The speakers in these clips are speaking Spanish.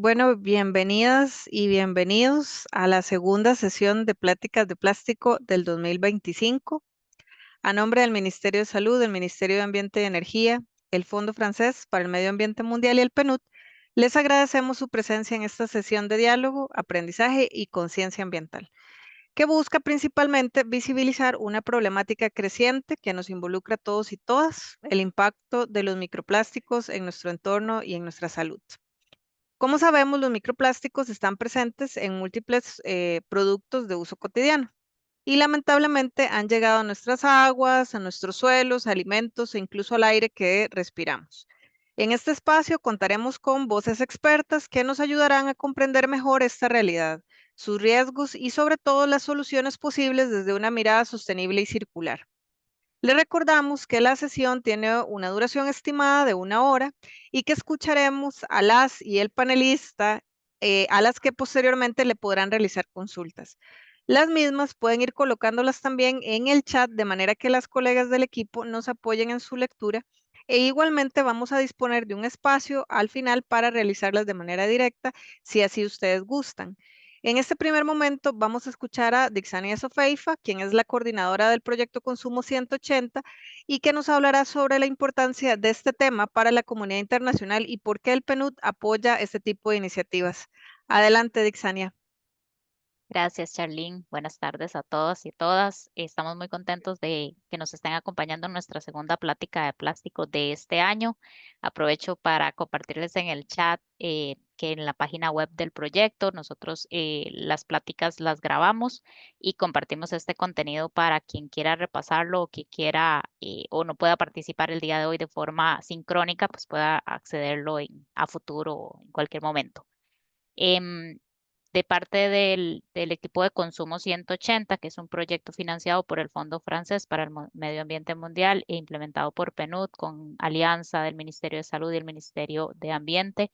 Bueno, bienvenidas y bienvenidos a la segunda sesión de Pláticas de Plástico del 2025. A nombre del Ministerio de Salud, el Ministerio de Ambiente y Energía, el Fondo Francés para el Medio Ambiente Mundial y el PNUD, les agradecemos su presencia en esta sesión de diálogo, aprendizaje y conciencia ambiental, que busca principalmente visibilizar una problemática creciente que nos involucra a todos y todas, el impacto de los microplásticos en nuestro entorno y en nuestra salud. Como sabemos, los microplásticos están presentes en múltiples productos de uso cotidiano y lamentablemente han llegado a nuestras aguas, a nuestros suelos, alimentos e incluso al aire que respiramos. En este espacio contaremos con voces expertas que nos ayudarán a comprender mejor esta realidad, sus riesgos y sobre todo las soluciones posibles desde una mirada sostenible y circular. Le recordamos que la sesión tiene una duración estimada de 1 hora y que escucharemos a las y el panelista, a las que posteriormente le podrán realizar consultas. Las mismas pueden ir colocándolas también en el chat de manera que las colegas del equipo nos apoyen en su lectura e igualmente vamos a disponer de un espacio al final para realizarlas de manera directa si así ustedes gustan. En este primer momento vamos a escuchar a Dixania Sofeifa, quien es la coordinadora del proyecto Consumo 180 y que nos hablará sobre la importancia de este tema para la comunidad internacional y por qué el PNUD apoya este tipo de iniciativas. Adelante, Dixania. Gracias, Charlene. Buenas tardes a todos y todas. Estamos muy contentos de que nos estén acompañando en nuestra segunda plática de plástico de este año. Aprovecho para compartirles en el chat que en la página web del proyecto nosotros las pláticas las grabamos y compartimos este contenido para quien quiera repasarlo o que quiera o no pueda participar el día de hoy de forma sincrónica, pues pueda accederlo a futuro o en cualquier momento. Em, de parte del equipo de Consumo 180, que es un proyecto financiado por el Fondo Francés para el Medio Ambiente Mundial e implementado por PNUD con alianza del Ministerio de Salud y el Ministerio de Ambiente.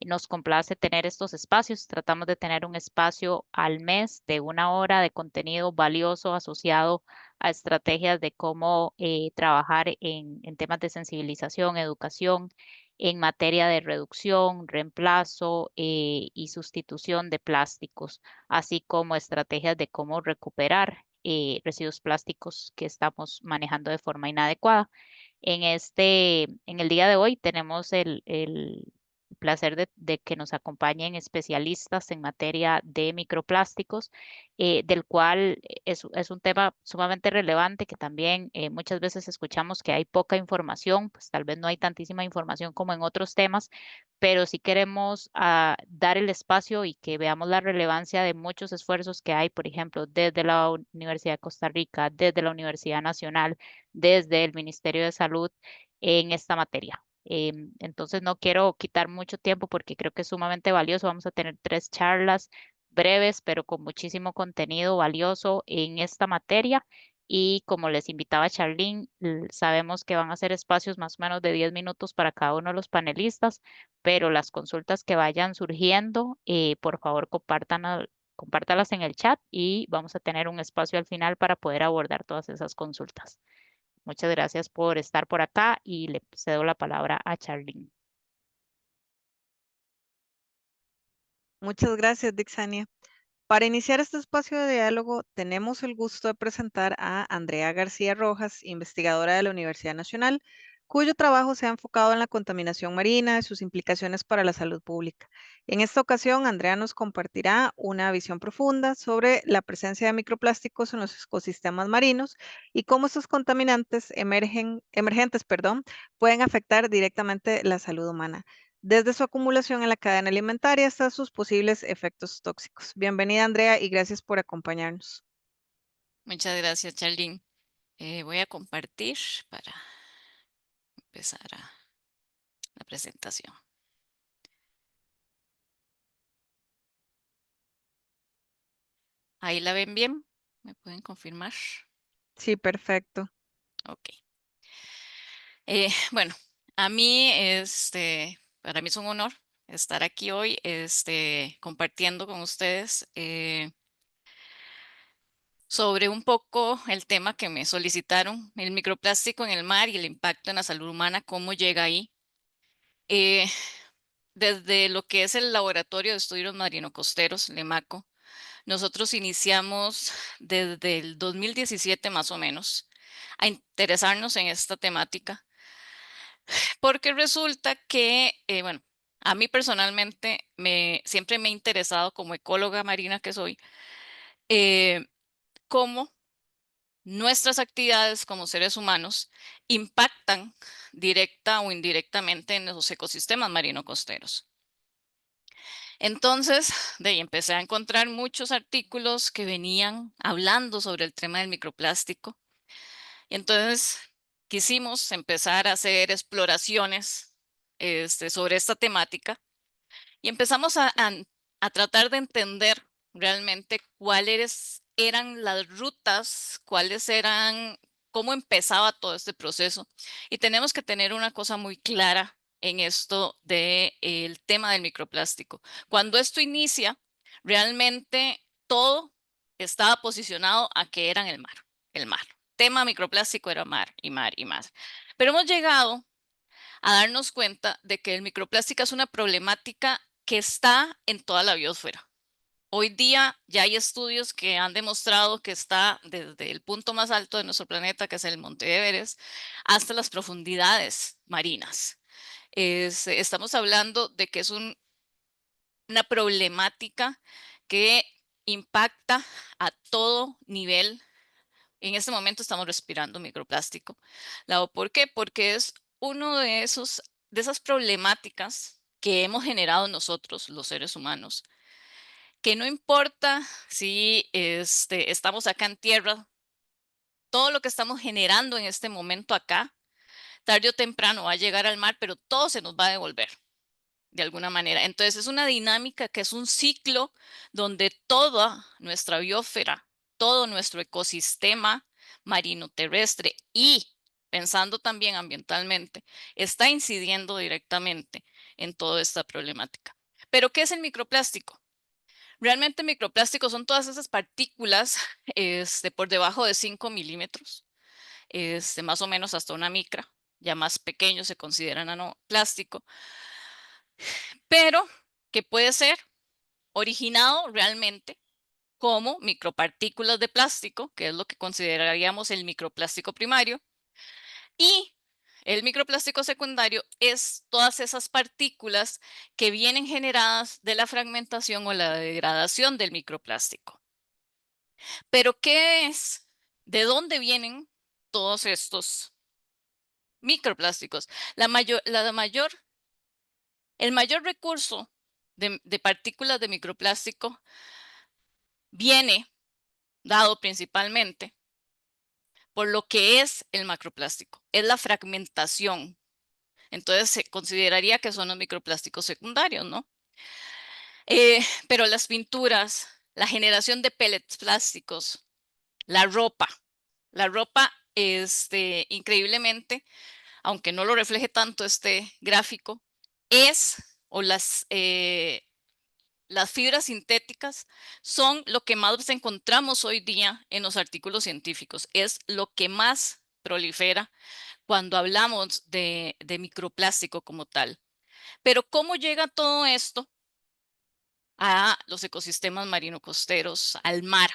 Nos complace tener estos espacios. Tratamos de tener un espacio al mes de 1 hora de contenido valioso asociado a estrategias de cómo trabajar en temas de sensibilización, educación en materia de reducción, reemplazo y sustitución de plásticos, así como estrategias de cómo recuperar residuos plásticos que estamos manejando de forma inadecuada. En el día de hoy tenemos el placer de que nos acompañen especialistas en materia de microplásticos, del cual es un tema sumamente relevante que también muchas veces escuchamos que hay poca información, pues tal vez no hay tantísima información como en otros temas, pero sí queremos dar el espacio y que veamos la relevancia de muchos esfuerzos que hay, por ejemplo, desde la Universidad de Costa Rica, desde la Universidad Nacional, desde el Ministerio de Salud en esta materia. Entonces no quiero quitar mucho tiempo porque creo que es sumamente valioso. Vamos a tener 3 charlas breves, pero con muchísimo contenido valioso en esta materia. Y como les invitaba Charlene, sabemos que van a ser espacios más o menos de 10 minutos para cada uno de los panelistas, pero las consultas que vayan surgiendo, por favor, compártalas en el chat y vamos a tener un espacio al final para poder abordar todas esas consultas. Muchas gracias por estar por acá y le cedo la palabra a Charlene. Muchas gracias, Dixania. Para iniciar este espacio de diálogo, tenemos el gusto de presentar a Andrea García Rojas, investigadora de la Universidad Nacional, cuyo trabajo se ha enfocado en la contaminación marina y sus implicaciones para la salud pública. En esta ocasión, Andrea nos compartirá una visión profunda sobre la presencia de microplásticos en los ecosistemas marinos y cómo estos contaminantes emergentes, pueden afectar directamente la salud humana desde su acumulación en la cadena alimentaria hasta sus posibles efectos tóxicos. Bienvenida, Andrea, y gracias por acompañarnos. Muchas gracias, Charlene. Voy a compartir para empezar la presentación. ¿Ahí la ven bien? ¿Me pueden confirmar? Sí, perfecto. Ok. Bueno, a mí, para mí es un honor estar aquí hoy, compartiendo con ustedes sobre un poco el tema que me solicitaron, el microplástico en el mar y el impacto en la salud humana, cómo llega ahí. Eh, desde lo que es el Laboratorio de Estudios Marino-Costeros, LEMACO, nosotros iniciamos desde el 2017 más o menos a interesarnos en esta temática, porque resulta que, bueno, a mí personalmente siempre me ha interesado como ecóloga marina que soy, cómo nuestras actividades como seres humanos impactan directa o indirectamente en los ecosistemas marino-costeros. Entonces, de ahí empecé a encontrar muchos artículos que venían hablando sobre el tema del microplástico. Y entonces quisimos empezar a hacer exploraciones sobre esta temática y empezamos a tratar de entender realmente cuáles eran las rutas, cómo empezaba todo este proceso. Y tenemos que tener una cosa muy clara en esto del tema del microplástico. Cuando esto inicia, realmente todo estaba posicionado a que era en el mar, el mar. Tema microplástico era mar y mar y mar. Pero hemos llegado a darnos cuenta de que el microplástico es una problemática que está en toda la biosfera. Hoy día ya hay estudios que han demostrado que está desde el punto más alto de nuestro planeta, que es el Monte Everest, hasta las profundidades marinas. Estamos hablando de que es una problemática que impacta a todo nivel. En este momento estamos respirando microplástico. ¿Por qué? Porque es uno de esas problemáticas que hemos generado nosotros, los seres humanos, que no importa si estamos acá en tierra, todo lo que estamos generando en este momento acá, tarde o temprano va a llegar al mar, pero todo se nos va a devolver de alguna manera. Entonces es una dinámica que es un ciclo donde toda nuestra biosfera, todo nuestro ecosistema marino terrestre y pensando también ambientalmente, está incidiendo directamente en toda esta problemática. Pero ¿qué es el microplástico? Realmente microplásticos son todas esas partículas por debajo de 5 milímetros, más o menos hasta una micra, ya más pequeño se considera nanoplástico, pero que puede ser originado realmente como micropartículas de plástico, que es lo que consideraríamos el microplástico primario, y el microplástico secundario es todas esas partículas que vienen generadas de la fragmentación o la degradación del microplástico. Pero ¿qué es? ¿De dónde vienen todos estos microplásticos? El mayor recurso de partículas de microplástico viene dado principalmente por lo que es el macroplástico, es la fragmentación. Entonces se consideraría que son los microplásticos secundarios, ¿no? Pero las pinturas, la generación de pellets plásticos, la ropa, increíblemente, aunque no lo refleje tanto este gráfico, o las fibras sintéticas son lo que más encontramos hoy día en los artículos científicos. Es lo que más prolifera cuando hablamos de microplástico como tal. Pero ¿cómo llega todo esto a los ecosistemas marino-costeros, al mar?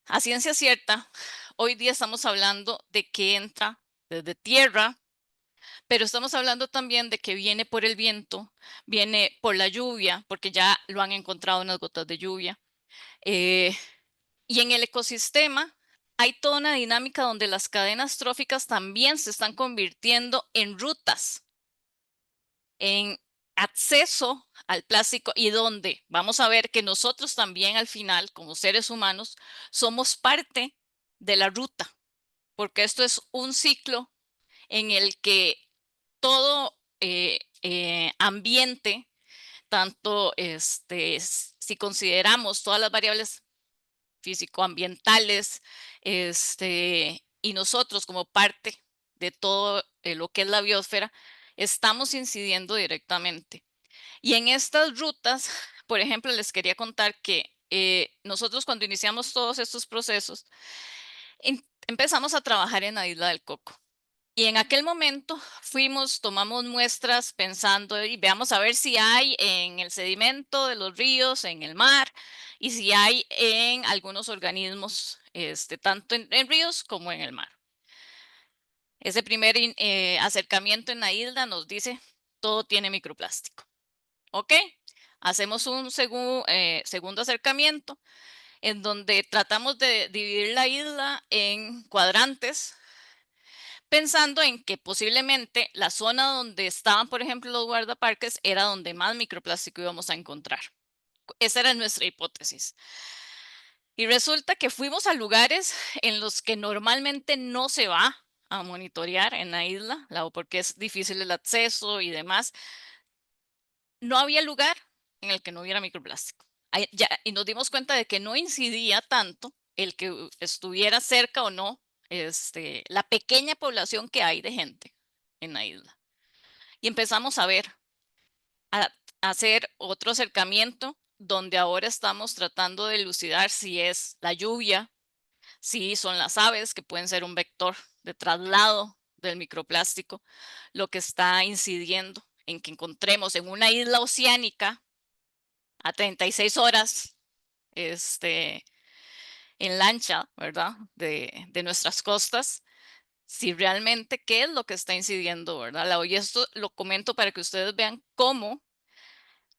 A ciencia cierta, hoy día estamos hablando de que entra desde tierra, pero estamos hablando también de que viene por el viento, viene por la lluvia, porque ya lo han encontrado en las gotas de lluvia. Y en el ecosistema hay toda una dinámica donde las cadenas tróficas también se están convirtiendo en rutas, en acceso al plástico y donde vamos a ver que nosotros también al final, como seres humanos, somos parte de la ruta, porque esto es un ciclo en el que todo ambiente, tanto si consideramos todas las variables físico-ambientales, y nosotros como parte de todo lo que es la biosfera, estamos incidiendo directamente. Y en estas rutas, por ejemplo, les quería contar que nosotros cuando iniciamos todos estos procesos, empezamos a trabajar en la isla del Coco. Y en aquel momento tomamos muestras pensando y veamos a ver si hay en el sedimento de los ríos, en el mar, y si hay en algunos organismos, tanto en ríos como en el mar. Ese primer acercamiento en la isla nos dice, todo tiene microplástico. ¿Ok? Hacemos un segundo acercamiento en donde tratamos de dividir la isla en cuadrantes, pensando en que posiblemente la zona donde estaban, por ejemplo, los guardaparques era donde más microplástico íbamos a encontrar. Esa era nuestra hipótesis. Y resulta que fuimos a lugares en los que normalmente no se va a monitorear en la isla, porque es difícil el acceso y demás. No había lugar en el que no hubiera microplástico. Y nos dimos cuenta de que no incidía tanto el que estuviera cerca o no la pequeña población que hay de gente en la isla. Y empezamos a hacer otro acercamiento donde ahora estamos tratando de elucidar si es la lluvia, si son las aves, que pueden ser un vector de traslado del microplástico, lo que está incidiendo en que encontremos en una isla oceánica a 36 horas en lancha, ¿verdad? De nuestras costas, si realmente qué es lo que está incidiendo, ¿verdad? Y esto lo comento para que ustedes vean cómo,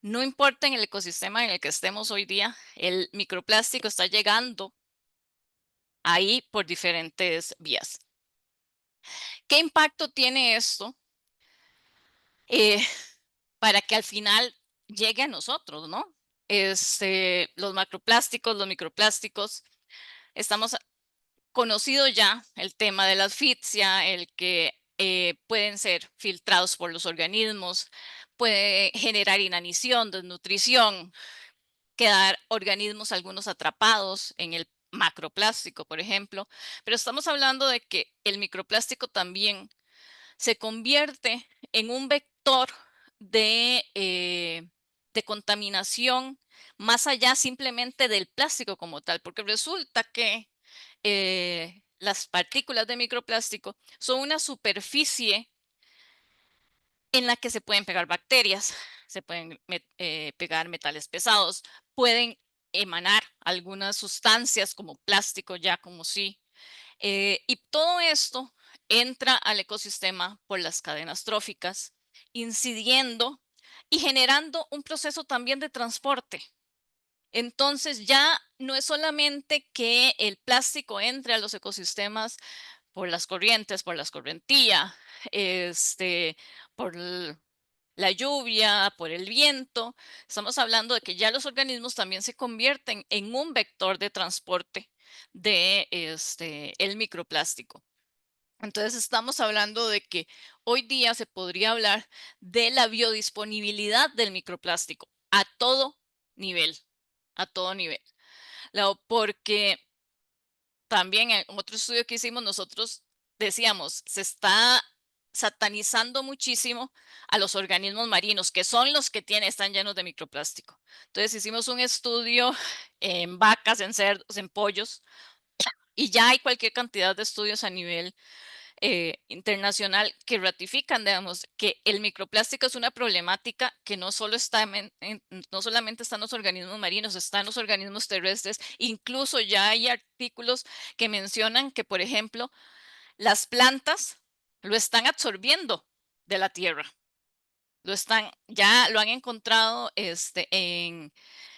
no importa en el ecosistema en el que estemos hoy día, el microplástico está llegando ahí por diferentes vías. ¿Qué impacto tiene esto para que al final llegue a nosotros, ¿no? Los macroplásticos, los microplásticos, estamos conocido ya el tema de la asfixia, el que pueden ser filtrados por los organismos, puede generar inanición, desnutrición, quedar organismos algunos atrapados en el macroplástico, por ejemplo, pero estamos hablando de que el microplástico también se convierte en un vector de contaminación más allá simplemente del plástico como tal, porque resulta que las partículas de microplástico son una superficie en la que se pueden pegar bacterias, se pueden pegar metales pesados, pueden emanar algunas sustancias como plástico ya como sí, y todo esto entra al ecosistema por las cadenas tróficas, incidiendo y generando un proceso también de transporte. Entonces ya no es solamente que el plástico entre a los ecosistemas por las corrientes, por la escorrentía, por la lluvia, por el viento. Estamos hablando de que ya los organismos también se convierten en un vector de transporte de el microplástico. Entonces estamos hablando de que hoy día se podría hablar de la biodisponibilidad del microplástico a todo nivel, a todo nivel. Porque también en otro estudio que hicimos nosotros decíamos, se está satanizando muchísimo a los organismos marinos, que son los que están llenos de microplástico. Entonces hicimos un estudio en vacas, en cerdos, en pollos, y ya hay cualquier cantidad de estudios a nivel internacional que ratifican, digamos, que el microplástico es una problemática que no solamente está en los organismos marinos, está en los organismos terrestres. Incluso ya hay artículos que mencionan que, por ejemplo, las plantas lo están absorbiendo de la tierra. Ya lo han encontrado en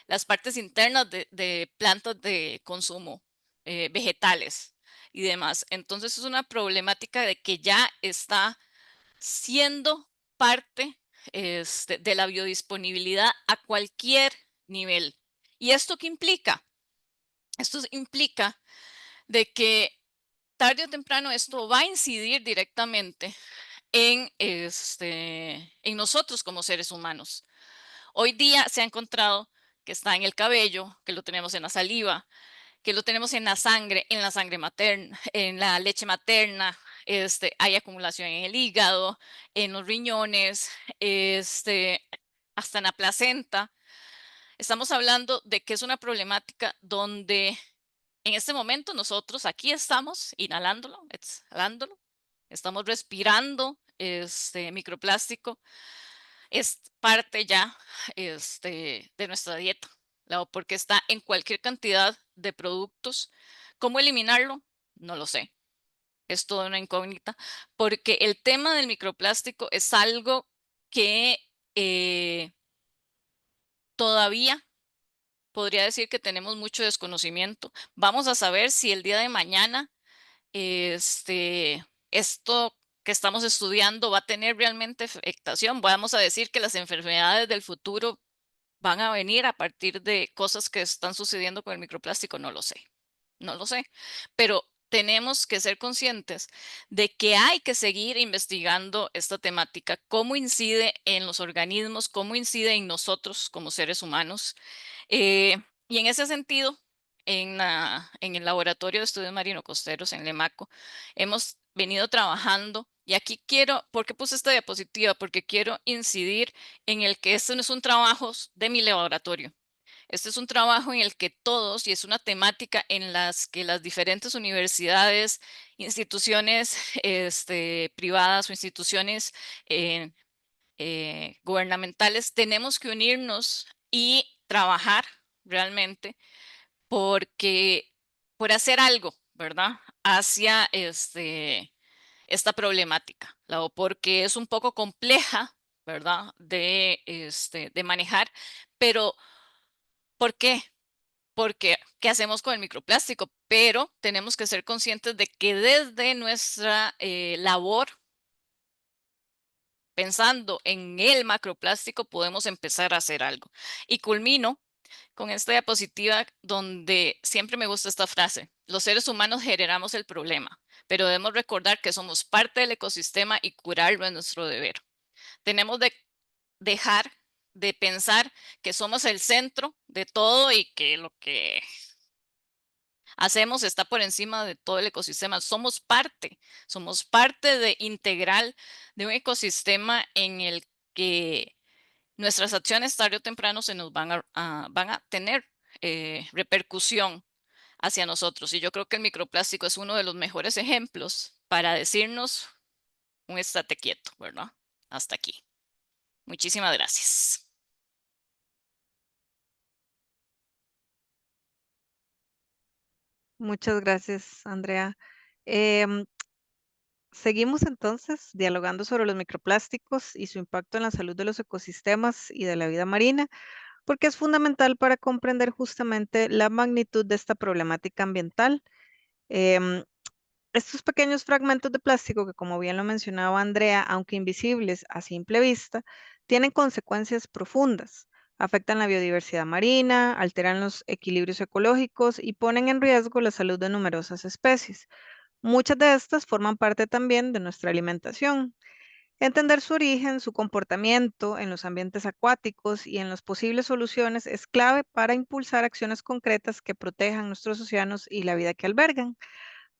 las partes internas de plantas de consumo, vegetales y demás. Entonces es una problemática de que ya está siendo parte de la biodisponibilidad a cualquier nivel. ¿Y esto qué implica? Esto implica de que tarde o temprano esto va a incidir directamente en nosotros como seres humanos. Hoy día se ha encontrado que está en el cabello, que lo tenemos en la saliva, que lo tenemos en la sangre materna, en la leche materna, hay acumulación en el hígado, en los riñones, hasta en la placenta. Estamos hablando de que es una problemática donde en este momento nosotros aquí estamos inhalándolo, exhalándolo, estamos respirando microplástico, es parte ya de nuestra dieta, porque está en cualquier cantidad de productos. ¿Cómo eliminarlo? No lo sé. Es toda una incógnita, porque el tema del microplástico es algo que todavía podría decir que tenemos mucho desconocimiento. Vamos a saber si el día de mañana esto que estamos estudiando va a tener realmente afectación. Vamos a decir que las enfermedades del futuro van a venir a partir de cosas que están sucediendo con el microplástico. No lo sé, no lo sé, pero tenemos que ser conscientes de que hay que seguir investigando esta temática, cómo incide en los organismos, cómo incide en nosotros como seres humanos. Y en ese sentido, en el Laboratorio de Estudios Marino Costeros, en LEMACO, hemos venido trabajando, y aquí quiero, ¿por qué puse esta diapositiva? Porque quiero incidir en el que este no es un trabajo de mi laboratorio. Este es un trabajo en el que todos, y es una temática en las que las diferentes universidades, instituciones privadas o instituciones gubernamentales, tenemos que unirnos y trabajar realmente porque por hacer algo, ¿verdad? Hacia esta problemática, o porque es un poco compleja, ¿verdad? De manejar, pero ¿por qué? Porque, ¿qué hacemos con el microplástico? Pero tenemos que ser conscientes de que desde nuestra labor, pensando en el macroplástico, podemos empezar a hacer algo. Y culmino con esta diapositiva donde siempre me gusta esta frase: los seres humanos generamos el problema, pero debemos recordar que somos parte del ecosistema y curarlo es nuestro deber. Tenemos de dejar de pensar que somos el centro de todo y que lo que hacemos está por encima de todo el ecosistema. Somos parte de integral de un ecosistema en el que nuestras acciones tarde o temprano se nos van a tener repercusión hacia nosotros. Y yo creo que el microplástico es uno de los mejores ejemplos para decirnos un estate quieto, ¿verdad? Hasta aquí. Muchísimas gracias. Muchas gracias, Andrea. Em, Seguimos entonces dialogando sobre los microplásticos y su impacto en la salud de los ecosistemas y de la vida marina, porque es fundamental para comprender justamente la magnitud de esta problemática ambiental. Em, Estos pequeños fragmentos de plástico que, como bien lo mencionaba Andrea, aunque invisibles a simple vista, tienen consecuencias profundas. Afectan la biodiversidad marina, alteran los equilibrios ecológicos y ponen en riesgo la salud de numerosas especies. Muchas de estas forman parte también de nuestra alimentación. Entender su origen, su comportamiento en los ambientes acuáticos y en las posibles soluciones es clave para impulsar acciones concretas que protejan nuestros océanos y la vida que albergan.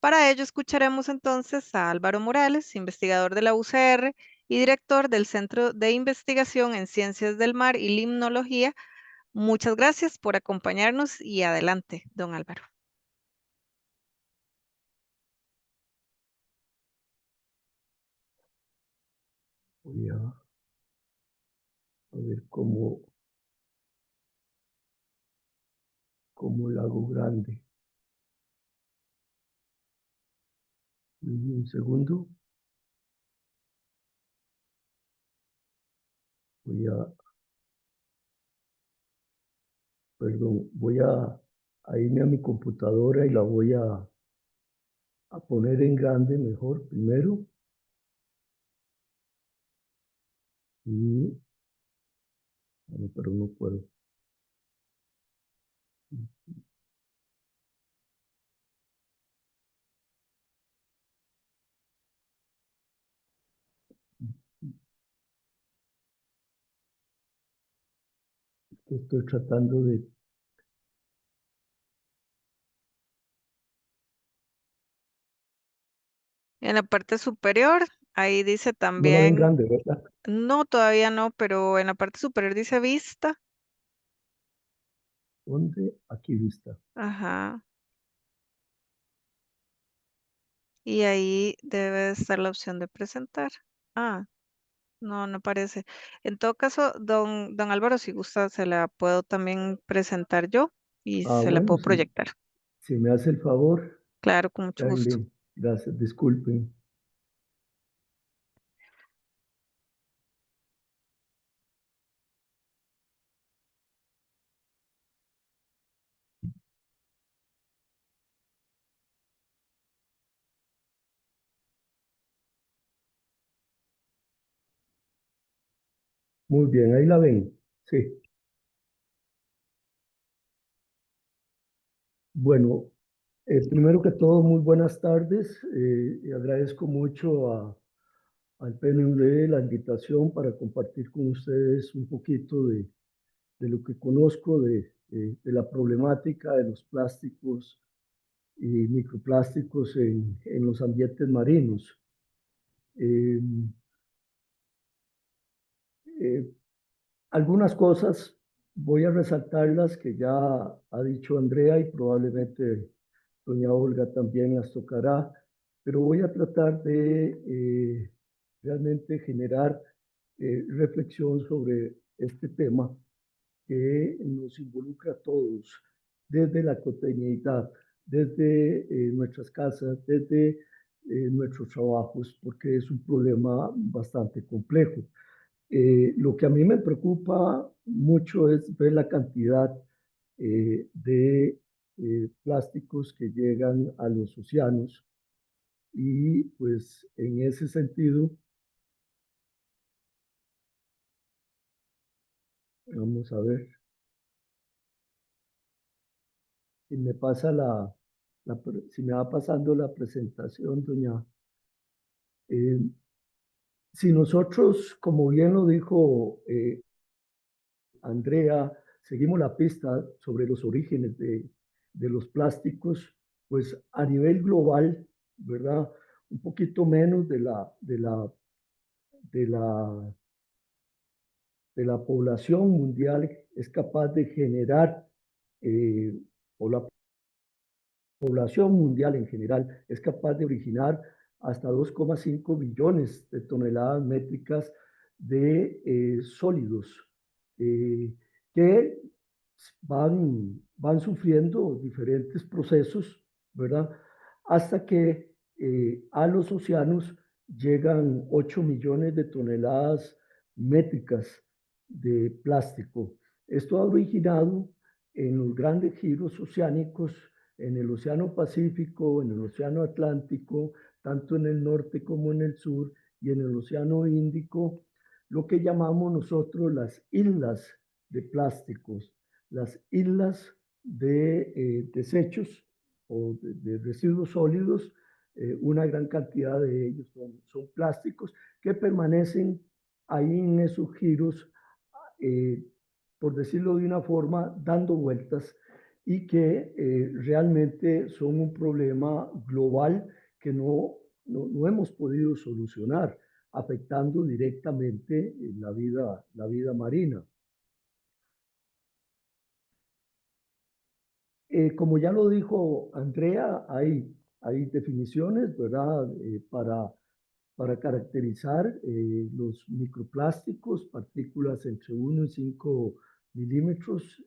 Para ello escucharemos entonces a Álvaro Morales, investigador de la UCR y director del Centro de Investigación en Ciencias del Mar y Limnología. Muchas gracias por acompañarnos y adelante, don Álvaro. Voy a ver cómo la hago grande. Un segundo. Voy a irme a mi computadora y la voy a poner en grande mejor primero. Pero no puedo. Estoy tratando de... En la parte superior, ahí dice No la ven también, grande, ¿verdad? no, todavía no, pero en la parte superior dice vista. ¿Dónde? Aquí vista. Ajá. y ahí debe estar la opción de presentar. Ah, no, no parece. En todo caso, don Álvaro, si gusta, se la puedo también presentar yo y Ah, se la bueno, puedo proyectar. si me hace el favor, Claro, con mucho gusto. Charlie. Gracias, disculpen. Muy bien, ahí la ven. Sí. Bueno, primero que todo, muy buenas tardes. Y agradezco mucho al PNUD la invitación para compartir con ustedes un poquito de lo que conozco de la problemática de los plásticos y microplásticos en los ambientes marinos. Eh, eh, Algunas cosas voy a resaltarlas que ya ha dicho Andrea y probablemente doña Olga también las tocará, pero voy a tratar de realmente generar reflexión sobre este tema que nos involucra a todos, desde la cotidianidad, desde nuestras casas, desde nuestros trabajos, porque es un problema bastante complejo. Lo que a mí me preocupa mucho es ver la cantidad de plásticos que llegan a los océanos y pues en ese sentido, vamos a ver si me pasa si me va pasando la presentación, doña. Eh, si nosotros, como bien lo dijo Andrea, seguimos la pista sobre los orígenes de los plásticos, pues a nivel global, ¿verdad? Un poquito menos de la, de la población mundial es capaz de generar, o la población mundial en general es capaz de originar hasta 2,5 billones de toneladas métricas de sólidos eh, que van sufriendo diferentes procesos, ¿verdad? Hasta que a los océanos llegan 8 millones de toneladas métricas de plástico. Esto ha originado en los grandes giros oceánicos en el Océano Pacífico, en el Océano Atlántico, tanto en el norte como en el sur, y en el Océano Índico, lo que llamamos nosotros las islas de plásticos, las islas de desechos o de residuos sólidos. Una gran cantidad de ellos son plásticos que permanecen ahí en esos giros, eh, por decirlo de una forma, dando vueltas y que realmente son un problema global que no hemos podido solucionar, afectando directamente la vida marina. Como ya lo dijo Andrea, hay definiciones, ¿verdad? Para caracterizar los microplásticos, partículas entre 1 y 5 milímetros,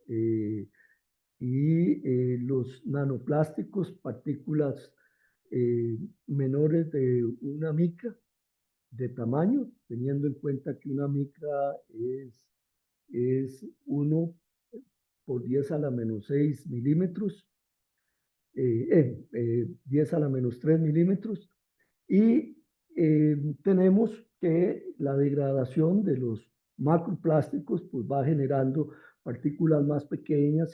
y los nanoplásticos, partículas menores de una micra de tamaño, teniendo en cuenta que una micra es 1 por 10 a la menos 6 milímetros, 10 a la menos 3 milímetros, y tenemos que la degradación de los macroplásticos pues va generando partículas más pequeñas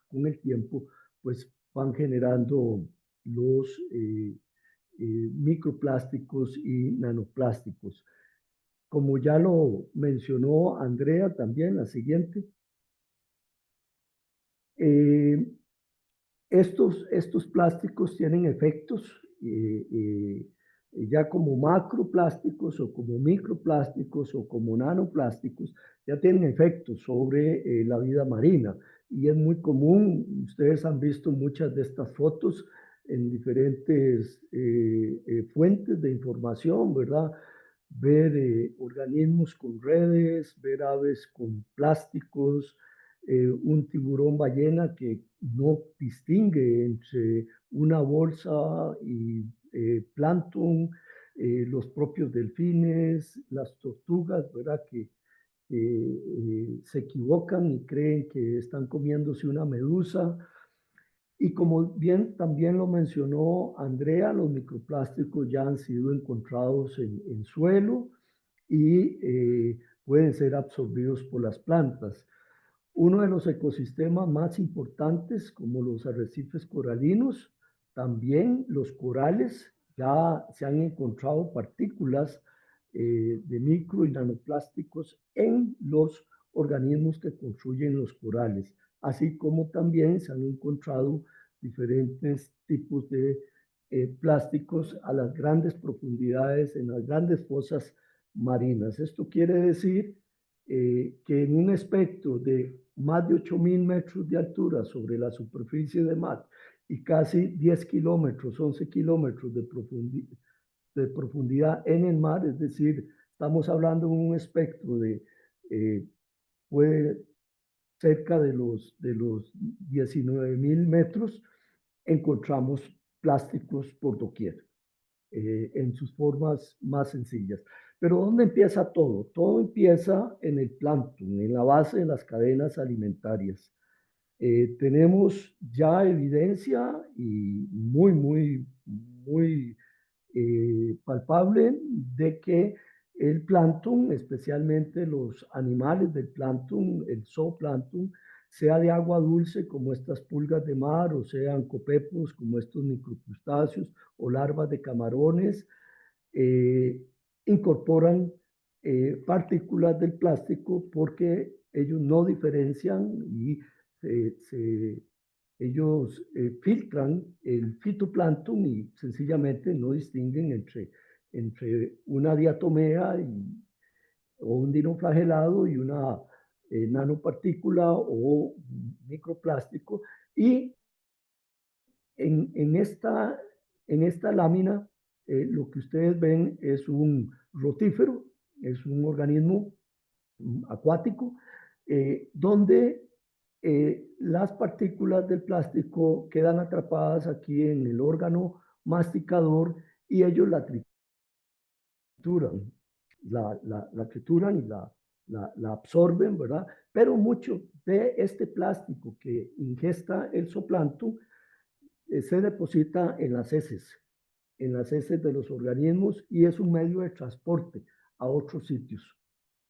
con el tiempo pues van generando los microplásticos y nanoplásticos. Como ya lo mencionó Andrea también, la siguiente, eh, estos plásticos tienen efectos ya como macroplásticos o como microplásticos o como nanoplásticos, ya tienen efectos sobre la vida marina. Y es muy común, ustedes han visto muchas de estas fotos en diferentes fuentes de información, ¿verdad? Ver organismos con redes, ver aves con plásticos, un tiburón ballena que no distingue entre una bolsa y plancton, los propios delfines, las tortugas, ¿verdad? Que se equivocan y creen que están comiéndose una medusa. Y como bien también lo mencionó Andrea, los microplásticos ya han sido encontrados en suelo y pueden ser absorbidos por las plantas. Uno de los ecosistemas más importantes, como los arrecifes coralinos, también los corales, ya se han encontrado partículas de micro y nanoplásticos en los organismos que construyen los corales, así como también se han encontrado diferentes tipos de plásticos a las grandes profundidades, en las grandes fosas marinas. Esto quiere decir que en un espectro de más de 8.000 metros de altura sobre la superficie de mar y casi 10 kilómetros, 11 kilómetros de profundidad en el mar, es decir, estamos hablando de un espectro de puede cerca de los 19.000 metros, encontramos plásticos por doquier, en sus formas más sencillas. Pero ¿dónde empieza todo? Todo empieza en el plancton, en la base de las cadenas alimentarias. Tenemos ya evidencia y muy palpable de que el plancton, especialmente los animales del plancton, el zooplancton, sea de agua dulce como estas pulgas de mar, o sean copepos como estos microcrustáceos o larvas de camarones, incorporan partículas del plástico porque ellos no diferencian y ellos filtran el fitoplancton y sencillamente no distinguen entre una diatomea o un dinoflagelado y una nanopartícula o microplástico. Y en esta lámina lo que ustedes ven es un rotífero, es un organismo acuático, donde las partículas del plástico quedan atrapadas aquí en el órgano masticador y ellos la trituran, la trituran y la absorben, ¿verdad? Pero mucho de este plástico que ingesta el zooplancton se deposita en las heces de los organismos y es un medio de transporte a otros sitios,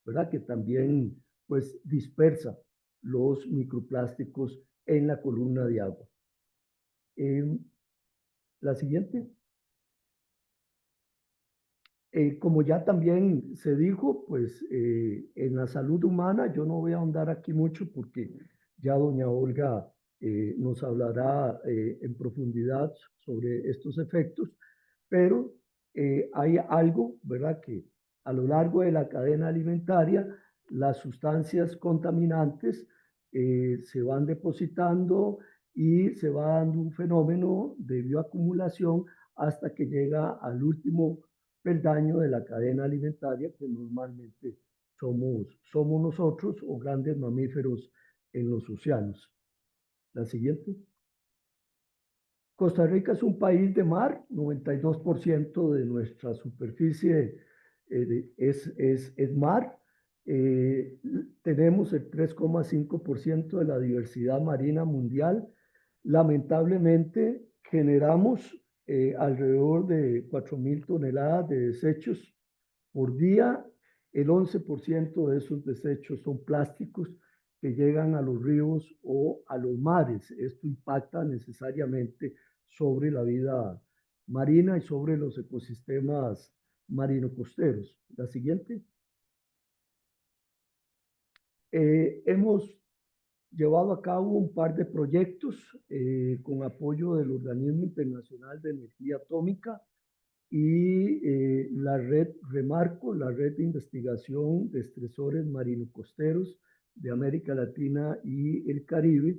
¿verdad? Que también pues dispersa los microplásticos en la columna de agua. La siguiente. Como ya también se dijo, pues en la salud humana, yo no voy a ahondar aquí mucho porque ya doña Olga nos hablará en profundidad sobre estos efectos, pero hay algo, ¿verdad? Que a lo largo de la cadena alimentaria, las sustancias contaminantes se van depositando y se va dando un fenómeno de bioacumulación hasta que llega al último peldaño de la cadena alimentaria, que normalmente somos nosotros o grandes mamíferos en los océanos. La siguiente. Costa Rica es un país de mar, 92% de nuestra superficie es mar. Tenemos el 3,5% de la diversidad marina mundial. Lamentablemente generamos alrededor de 4.000 toneladas de desechos por día. El 11% de esos desechos son plásticos que llegan a los ríos o a los mares. Esto impacta necesariamente sobre la vida marina y sobre los ecosistemas marino-costeros. La siguiente. Hemos llevado a cabo un par de proyectos con apoyo del Organismo Internacional de Energía Atómica y la red Remarco, la red de investigación de estresores marino-costeros de América Latina y el Caribe,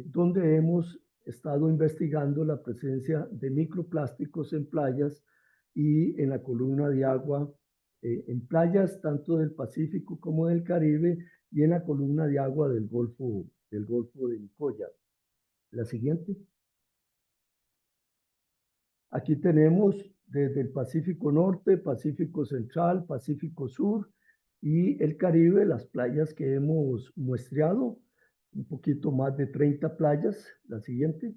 donde hemos estado investigando la presencia de microplásticos en playas y en la columna de agua, en playas tanto del Pacífico como del Caribe y en la columna de agua del Golfo de Nicoya. La siguiente. Aquí tenemos desde el Pacífico Norte, Pacífico Central, Pacífico Sur y el Caribe, las playas que hemos muestreado, un poquito más de 30 playas. La siguiente.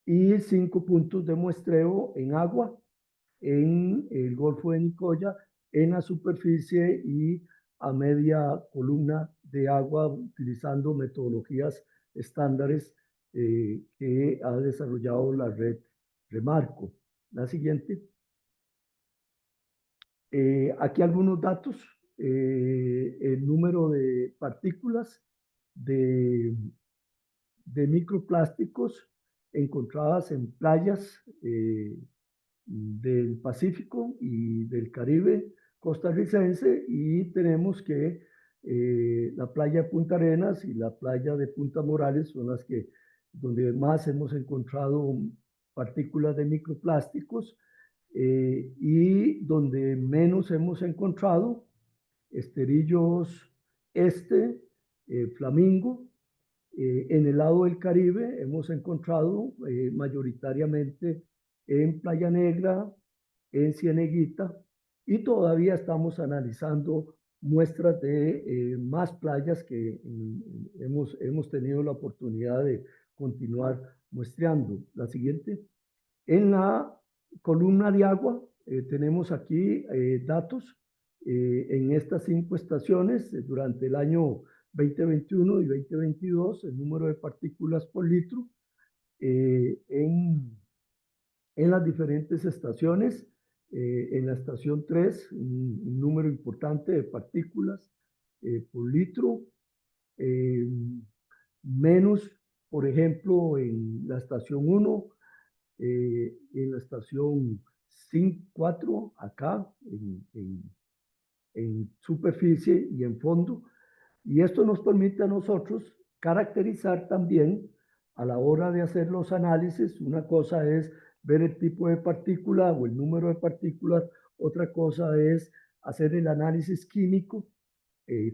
Y 5 puntos de muestreo en agua, en el Golfo de Nicoya, en la superficie y a media columna de agua, utilizando metodologías estándares que ha desarrollado la red Remarco. La siguiente. Aquí algunos datos. El número de partículas de microplásticos encontradas en playas del Pacífico y del Caribe costarricense, y tenemos que la playa de Punta Arenas y la playa de Punta Morales son las que donde más hemos encontrado partículas de microplásticos, y donde menos hemos encontrado Esterillos Este, Flamingo. En el lado del Caribe hemos encontrado mayoritariamente en Playa Negra, en Cieneguita, y todavía estamos analizando muestras de más playas que hemos tenido la oportunidad de continuar muestreando. La siguiente. En la columna de agua tenemos aquí datos en estas 5 estaciones durante el año 2021 y 2022, el número de partículas por litro en las diferentes estaciones. En la estación 3, un número importante de partículas por litro, menos, por ejemplo, en la estación 1, en la estación 4, acá, en superficie y en fondo. Y esto nos permite a nosotros caracterizar también a la hora de hacer los análisis. Una cosa es ver el tipo de partícula o el número de partículas, otra cosa es hacer el análisis químico,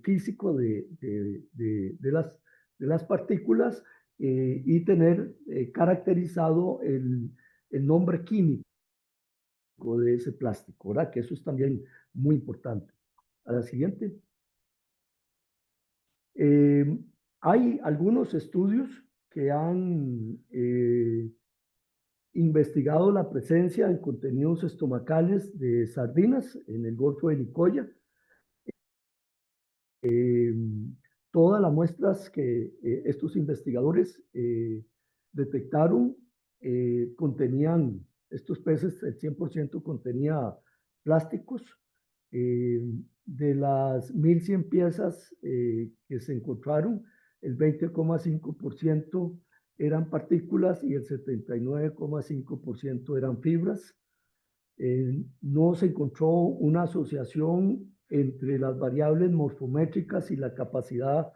físico de las partículas y tener caracterizado el nombre químico de ese plástico, ¿verdad? Que eso es también muy importante. A la siguiente. Hay algunos estudios que han investigado la presencia en contenidos estomacales de sardinas en el Golfo de Nicoya. Todas las muestras que estos investigadores detectaron contenían, estos peces, el 100% contenía plásticos. De las 1.100 piezas que se encontraron, el 20,5% eran partículas y el 79,5% eran fibras. No se encontró una asociación entre las variables morfométricas y la capacidad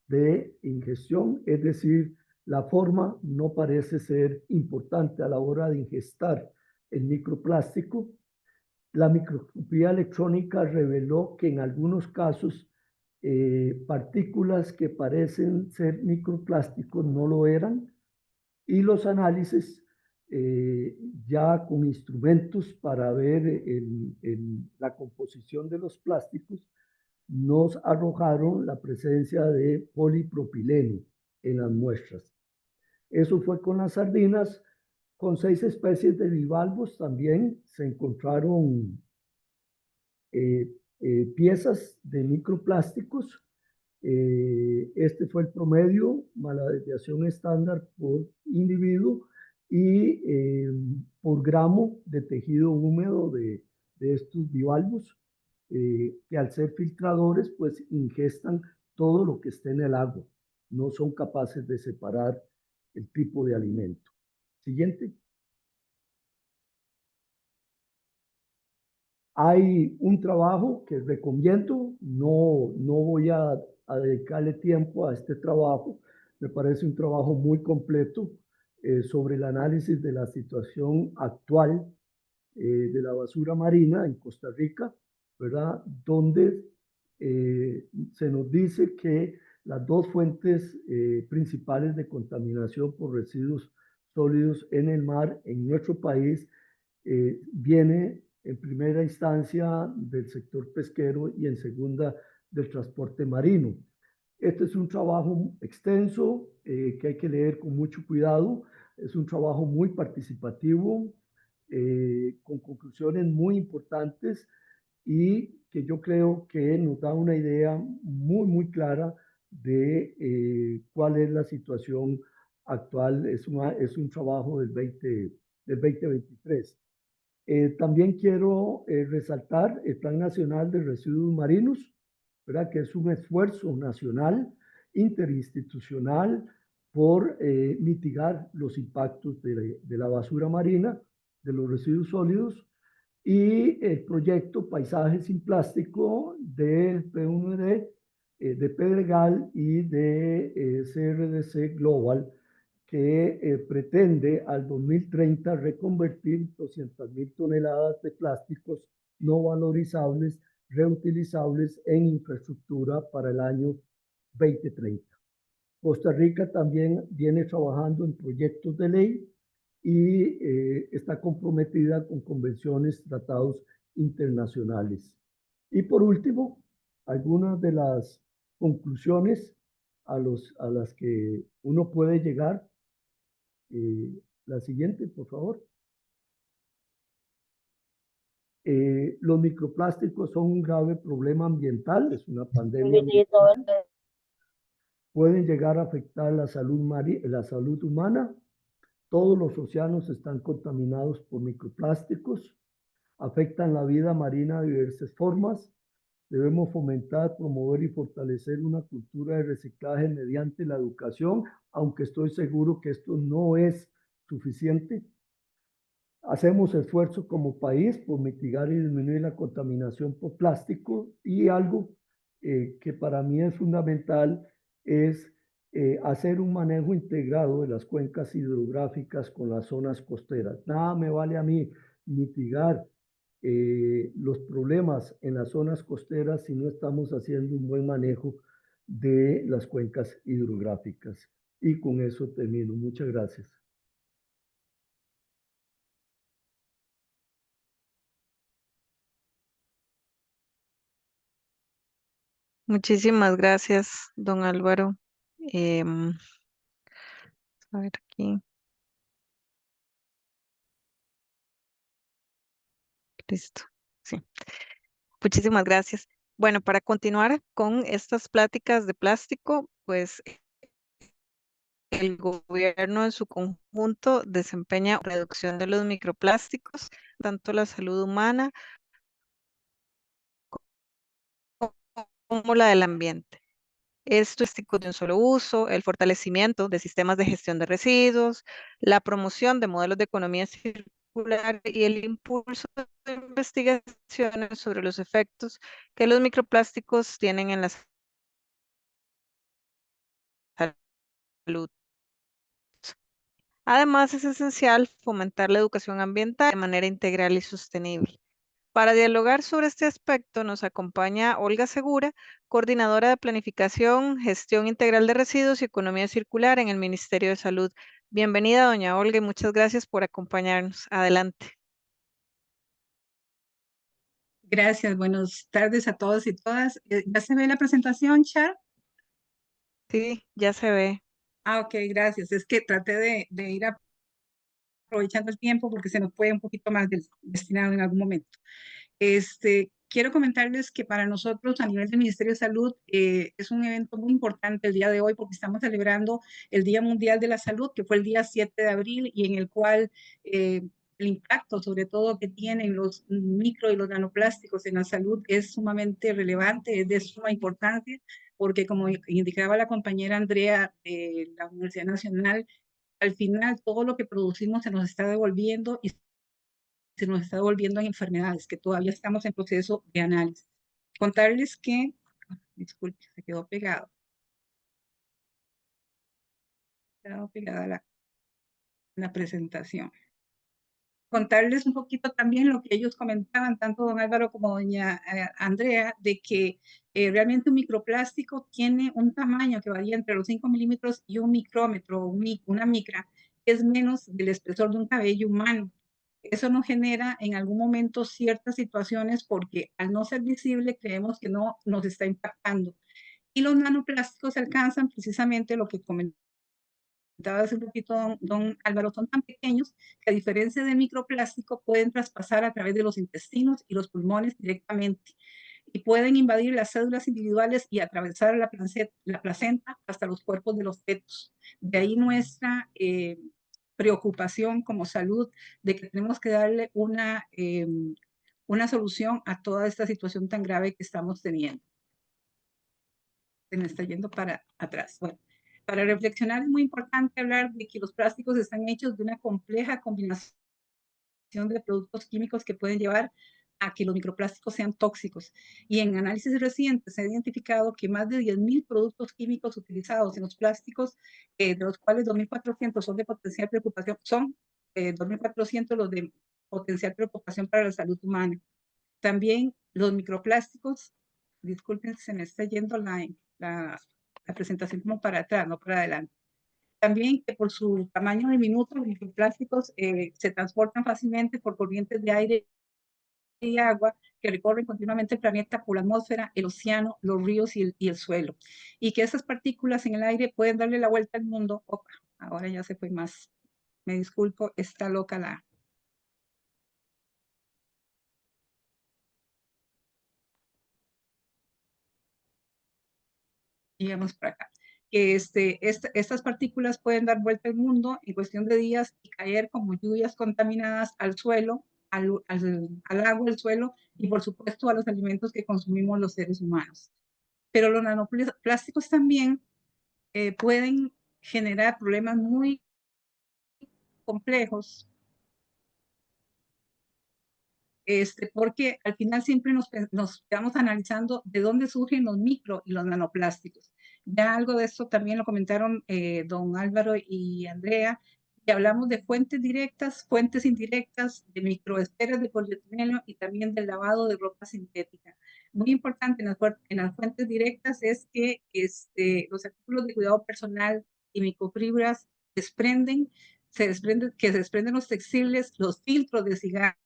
de ingestión, es decir, la forma no parece ser importante a la hora de ingestar el microplástico. La microscopía electrónica reveló que en algunos casos partículas que parecen ser microplásticos no lo eran, y los análisis ya con instrumentos para ver la composición de los plásticos nos arrojaron la presencia de polipropileno en las muestras. Eso fue con las sardinas. Con 6 especies de bivalvos también se encontraron piezas de microplásticos. Este fue el promedio más la desviación estándar por individuo y por gramo de tejido húmedo de estos bivalvos, que al ser filtradores pues ingestan todo lo que esté en el agua, no son capaces de separar el tipo de alimento. Siguiente. Hay un trabajo que recomiendo, no voy a dedicarle tiempo a este trabajo, Me parece un trabajo muy completo sobre el análisis de la situación actual de la basura marina en Costa Rica, ¿verdad? Donde se nos dice que las dos fuentes principales de contaminación por residuos sólidos en el mar en nuestro país viene en primera instancia del sector pesquero y en segunda del transporte marino. Este es un trabajo extenso que hay que leer con mucho cuidado. Es un trabajo muy participativo, con conclusiones muy importantes y que yo creo que nos da una idea muy, muy clara de cuál es la situación actual. Es un trabajo del 2023. También quiero resaltar el Plan Nacional de Residuos Marinos, ¿verdad? Que es un esfuerzo nacional, interinstitucional, por mitigar los impactos de la basura marina, de los residuos sólidos, y el proyecto Paisaje sin Plástico del P1D, de Pedregal y de CRDC Global, que pretende al 2030 reconvertir 200.000 toneladas de plásticos no valorizables, reutilizables en infraestructura para el año 2030. Costa Rica también viene trabajando en proyectos de ley y está comprometida con convenciones, tratados internacionales. Y por último, algunas de las conclusiones a las que uno puede llegar. La siguiente, por favor. Los microplásticos son un grave problema ambiental, es una pandemia ambiental. Pueden llegar a afectar la salud humana. Todos los océanos están contaminados por microplásticos, afectan la vida marina de diversas formas. Debemos fomentar, promover y fortalecer una cultura de reciclaje mediante la educación, aunque estoy seguro que esto no es suficiente. Hacemos esfuerzos como país por mitigar y disminuir la contaminación por plástico, y algo que para mí es fundamental es hacer un manejo integrado de las cuencas hidrográficas con las zonas costeras. Nada me vale a mí mitigar los problemas en las zonas costeras si no estamos haciendo un buen manejo de las cuencas hidrográficas. Y con eso termino. Muchas gracias. Muchísimas gracias, don Álvaro. A ver aquí. Listo. Sí. Muchísimas gracias. Bueno, para continuar con estas pláticas de plástico, pues el gobierno en su conjunto desempeña reducción de los microplásticos, tanto la salud humana como la del ambiente. Esto es de un solo uso, el fortalecimiento de sistemas de gestión de residuos, la promoción de modelos de economía circular y el impulso de investigaciones sobre los efectos que los microplásticos tienen en la salud. Además, es esencial fomentar la educación ambiental de manera integral y sostenible. Para dialogar sobre este aspecto nos acompaña Olga Segura, coordinadora de Planificación, Gestión Integral de Residuos y Economía Circular en el Ministerio de Salud. Bienvenida, doña Olga, y muchas gracias por acompañarnos. Adelante. Gracias, buenas tardes a todos y todas. ¿Ya se ve la presentación, Char? Sí, ya se ve. Ok, gracias. Es que traté de ir aprovechando el tiempo porque se nos fue un poquito más destinado en algún momento. Quiero comentarles que para nosotros a nivel del Ministerio de Salud es un evento muy importante el día de hoy porque estamos celebrando el Día Mundial de la Salud, que fue el día 7 de abril y en el cual el impacto sobre todo que tienen los micro y los nanoplásticos en la salud es sumamente relevante, es de suma importancia, porque como indicaba la compañera Andrea de la Universidad Nacional, al final todo lo que producimos se nos está devolviendo y se nos está devolviendo en enfermedades que todavía estamos en proceso de análisis. Contarles que, disculpe, se quedó pegado. quedado pegada la presentación. Contarles un poquito también lo que ellos comentaban, tanto don Álvaro como doña Andrea, de que realmente un microplástico tiene un tamaño que varía entre los 5 milímetros y un micrómetro, una micra, que es menos del espesor de un cabello humano. Eso nos genera en algún momento ciertas situaciones porque al no ser visible creemos que no nos está impactando. Y los nanoplásticos alcanzan precisamente lo que comentaba hace un poquito don Álvaro, son tan pequeños que a diferencia del microplástico pueden traspasar a través de los intestinos y los pulmones directamente y pueden invadir las células individuales y atravesar la placenta hasta los cuerpos de los fetos. De ahí nuestra preocupación como salud de que tenemos que darle una solución a toda esta situación tan grave que estamos teniendo. Se me está yendo para atrás. Bueno, para reflexionar es muy importante hablar de que los plásticos están hechos de una compleja combinación de productos químicos que pueden llevar a que los microplásticos sean tóxicos. Y en análisis recientes se ha identificado que más de 10.000 productos químicos utilizados en los plásticos, de los cuales 2.400 son de potencial preocupación, son 2.400 los de potencial preocupación para la salud humana. También los microplásticos, disculpen, se me está yendo la presentación como para atrás, no para adelante. También que por su tamaño diminuto, los microplásticos se transportan fácilmente por corrientes de aire y agua que recorren continuamente el planeta por la atmósfera, el océano, los ríos y el suelo. Y que esas partículas en el aire pueden darle la vuelta al mundo. Opa, ahora ya se fue más. Me disculpo, está loca la... Digamos por acá. Que estas partículas pueden dar vuelta al mundo en cuestión de días y caer como lluvias contaminadas al suelo, al agua, al suelo y por supuesto a los alimentos que consumimos los seres humanos. Pero los nanoplásticos también pueden generar problemas muy complejos, porque al final siempre nos quedamos analizando de dónde surgen los micro y los nanoplásticos. Ya algo de esto también lo comentaron don Álvaro y Andrea, y hablamos de fuentes directas, fuentes indirectas, de microesferas de polietileno y también del lavado de ropa sintética. Muy importante en las fuentes directas es que los artículos de cuidado personal y microfibras se desprenden los textiles, los filtros de cigarros,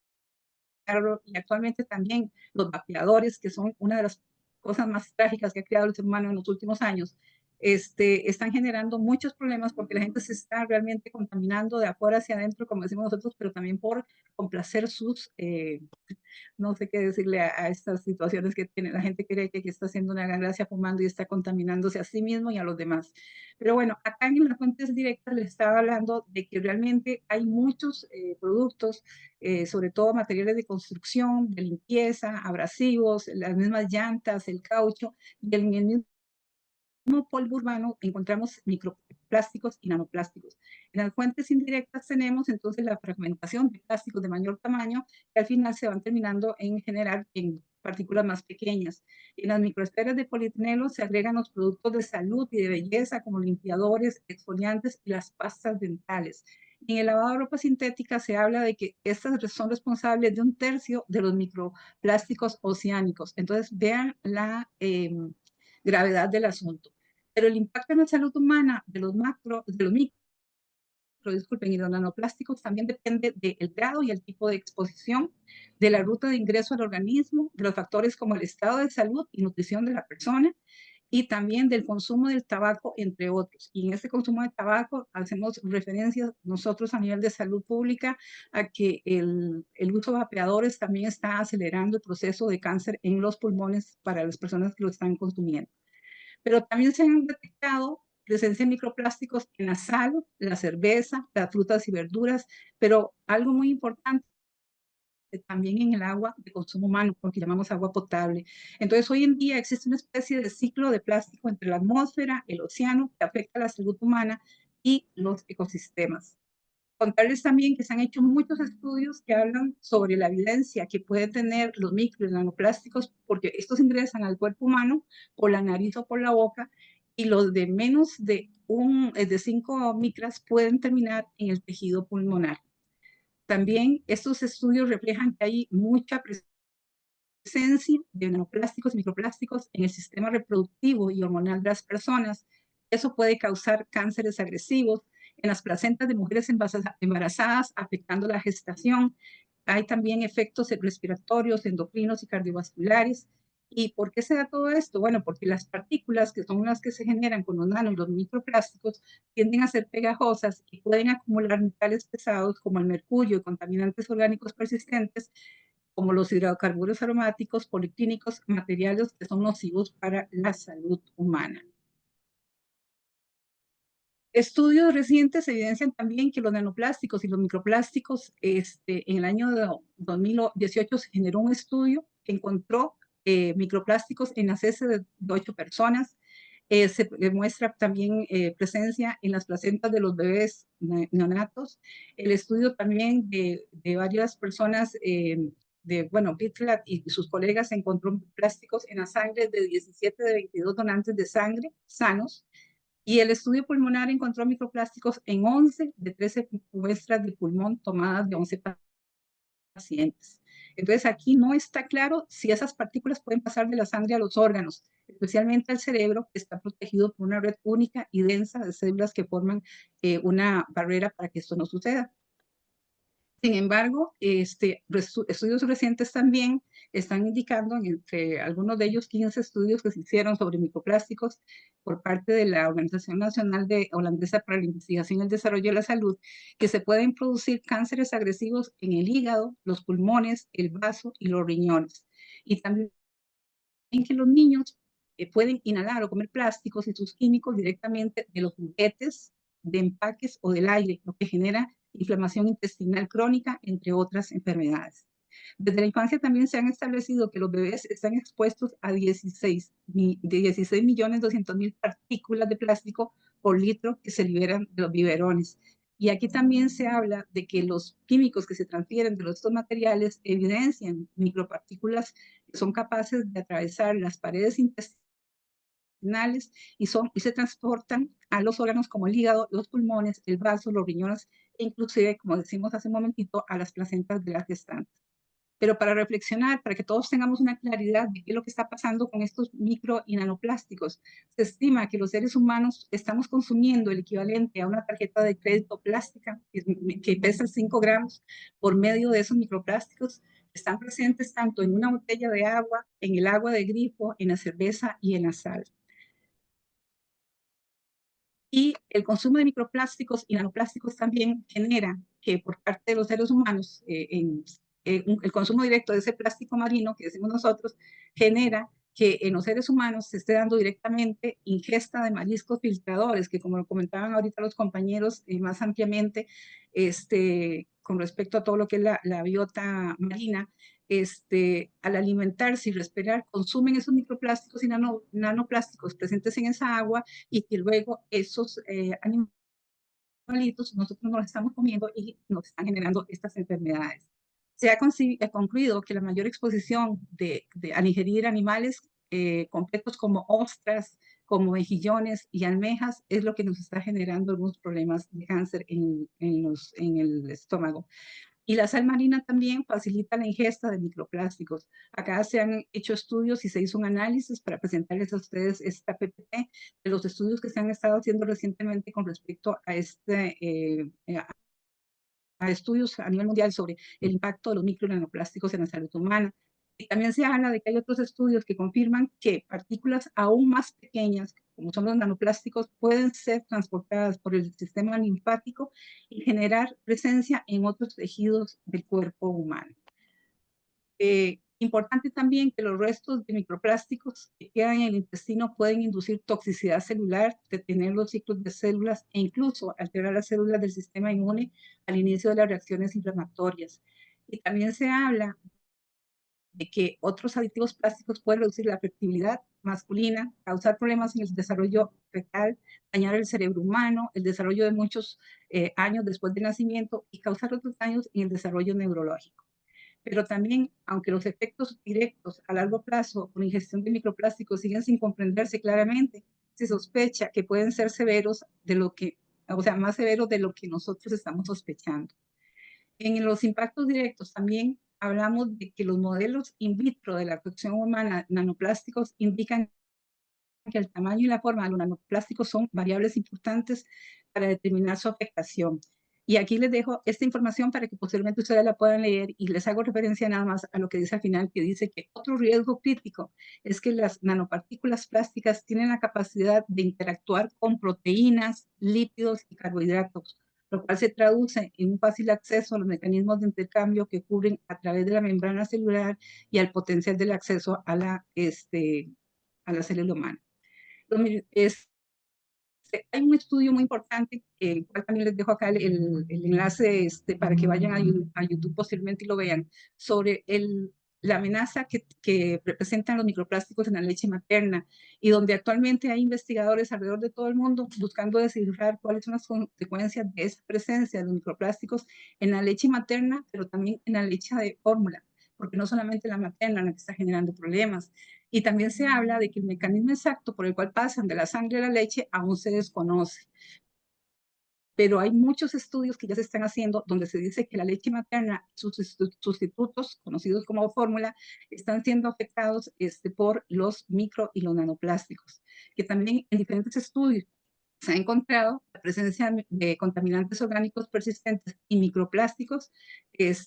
y actualmente también los vapeadores, que son una de las cosas más trágicas que ha creado el ser humano en los últimos años, están generando muchos problemas porque la gente se está realmente contaminando de afuera hacia adentro, como decimos nosotros, pero también por complacer sus, no sé qué decirle a estas situaciones que tiene. La gente cree que está haciendo una gran gracia fumando y está contaminándose a sí mismo y a los demás. Pero bueno, acá en las fuentes directas les estaba hablando de que realmente hay muchos productos, sobre todo materiales de construcción, de limpieza, abrasivos, las mismas llantas, el caucho, y el mismo polvo urbano encontramos microplásticos y nanoplásticos. En las fuentes indirectas tenemos entonces la fragmentación de plásticos de mayor tamaño que al final se van terminando en general en partículas más pequeñas. En las microesferas de polietileno se agregan los productos de salud y de belleza como limpiadores, exfoliantes y las pastas dentales. En el lavado de ropa sintética se habla de que estas son responsables de 1/3 de los microplásticos oceánicos. Entonces vean la gravedad del asunto. Pero el impacto en la salud humana de los micro, disculpen, y los nanoplásticos también depende del grado y el tipo de exposición, de la ruta de ingreso al organismo, de los factores como el estado de salud y nutrición de la persona, y también del consumo del tabaco, entre otros. Y en este consumo de tabaco hacemos referencia nosotros a nivel de salud pública a que el uso de vapeadores también está acelerando el proceso de cáncer en los pulmones para las personas que lo están consumiendo. Pero también se han detectado presencia de microplásticos en la sal, la cerveza, las frutas y verduras, pero algo muy importante también en el agua de consumo humano, porque llamamos agua potable. Entonces, hoy en día existe una especie de ciclo de plástico entre la atmósfera, el océano, que afecta a la salud humana y los ecosistemas. Contarles también que se han hecho muchos estudios que hablan sobre la evidencia que puede tener los micro y nanoplásticos, porque estos ingresan al cuerpo humano por la nariz o por la boca, y los de menos de 5 micras pueden terminar en el tejido pulmonar. También estos estudios reflejan que hay mucha presencia de nanoplásticos y microplásticos en el sistema reproductivo y hormonal de las personas. Eso puede causar cánceres agresivos en las placentas de mujeres embarazadas, afectando la gestación. Hay también efectos respiratorios, endocrinos y cardiovasculares. ¿Y por qué se da todo esto? Bueno, porque las partículas, que son las que se generan con los nanos y los microplásticos, tienden a ser pegajosas y pueden acumular metales pesados como el mercurio y contaminantes orgánicos persistentes, como los hidrocarburos aromáticos, policlínicos, materiales que son nocivos para la salud humana. Estudios recientes evidencian también que los nanoplásticos y los microplásticos, en el año 2018 se generó un estudio que encontró microplásticos en las heces de 8 personas. Se muestra también presencia en las placentas de los bebés neonatos. El estudio también de varias personas, Bitlat y sus colegas, encontró plásticos en la sangre de 17 de 22 donantes de sangre sanos. Y el estudio pulmonar encontró microplásticos en 11 de 13 muestras de pulmón tomadas de 11 pacientes. Entonces, aquí no está claro si esas partículas pueden pasar de la sangre a los órganos, especialmente al cerebro, que está protegido por una red única y densa de células que forman una barrera para que esto no suceda. Sin embargo, estudios recientes también están indicando, entre algunos de ellos 15 estudios que se hicieron sobre microplásticos por parte de la Organización Nacional Holandesa para la Investigación y el Desarrollo de la Salud, que se pueden producir cánceres agresivos en el hígado, los pulmones, el vaso y los riñones. Y también que los niños pueden inhalar o comer plásticos y sus químicos directamente de los juguetes, de empaques o del aire, lo que genera inflamación intestinal crónica, entre otras enfermedades. Desde la infancia también se han establecido que los bebés están expuestos a 16.200.000 partículas de plástico por litro que se liberan de los biberones. Y aquí también se habla de que los químicos que se transfieren de estos materiales evidencian micropartículas que son capaces de atravesar las paredes intestinales y se transportan a los órganos como el hígado, los pulmones, el vaso, los riñones e inclusive, como decimos hace un momentito, a las placentas de la gestante. Pero para reflexionar, para que todos tengamos una claridad de qué es lo que está pasando con estos micro y nanoplásticos, se estima que los seres humanos estamos consumiendo el equivalente a una tarjeta de crédito plástica que pesa 5 gramos por medio de esos microplásticos. Están presentes tanto en una botella de agua, en el agua de grifo, en la cerveza y en la sal. Y el consumo de microplásticos y nanoplásticos también genera que por parte de los seres humanos, el consumo directo de ese plástico marino que decimos nosotros, genera que en los seres humanos se esté dando directamente ingesta de mariscos filtradores, que como lo comentaban ahorita los compañeros más ampliamente, con respecto a todo lo que es la biota marina, al alimentarse y respirar, consumen esos microplásticos y nanoplásticos presentes en esa agua, y que luego esos animalitos nosotros nos los estamos comiendo y nos están generando estas enfermedades. Se ha concluido que la mayor exposición al ingerir animales completos como ostras, como mejillones y almejas es lo que nos está generando algunos problemas de cáncer en el estómago. Y la sal marina también facilita la ingesta de microplásticos. Acá se han hecho estudios y se hizo un análisis para presentarles a ustedes esta PPT de los estudios que se han estado haciendo recientemente con respecto a estudios a nivel mundial sobre el impacto de los micro y nanoplásticos en la salud humana. Y también se habla de que hay otros estudios que confirman que partículas aún más pequeñas, como son los nanoplásticos, pueden ser transportadas por el sistema linfático y generar presencia en otros tejidos del cuerpo humano. Importante también que los restos de microplásticos que quedan en el intestino pueden inducir toxicidad celular, detener los ciclos de células e incluso alterar las células del sistema inmune al inicio de las reacciones inflamatorias. Y también se habla de que otros aditivos plásticos pueden reducir la fertilidad masculina, causar problemas en el desarrollo fetal, dañar el cerebro humano, el desarrollo de muchos años después del nacimiento y causar otros daños en el desarrollo neurológico. Pero también, aunque los efectos directos a largo plazo por ingestión de microplásticos siguen sin comprenderse claramente, se sospecha que pueden ser severos de lo que, o sea, más severos de lo que nosotros estamos sospechando. En los impactos directos también hablamos de que los modelos in vitro de la producción humana nanoplásticos indican que el tamaño y la forma de los nanoplásticos son variables importantes para determinar su afectación. Y aquí les dejo esta información para que posteriormente ustedes la puedan leer y les hago referencia nada más a lo que dice al final, que dice que otro riesgo crítico es que las nanopartículas plásticas tienen la capacidad de interactuar con proteínas, lípidos y carbohidratos, lo cual se traduce en un fácil acceso a los mecanismos de intercambio que ocurren a través de la membrana celular y al potencial del acceso a la célula humana. Hay un estudio muy importante, el cual también les dejo acá el enlace para que vayan a YouTube posteriormente y lo vean, sobre la amenaza que representan los microplásticos en la leche materna, y donde actualmente hay investigadores alrededor de todo el mundo buscando descifrar cuáles son las consecuencias de esa presencia de los microplásticos en la leche materna, pero también en la leche de fórmula, porque no solamente la materna la que está generando problemas. Y también se habla de que el mecanismo exacto por el cual pasan de la sangre a la leche aún se desconoce. Pero hay muchos estudios que ya se están haciendo donde se dice que la leche materna, sus sustitutos, conocidos como fórmula, están siendo afectados por los micro y los nanoplásticos, que también en diferentes estudios se ha encontrado la presencia de contaminantes orgánicos persistentes y microplásticos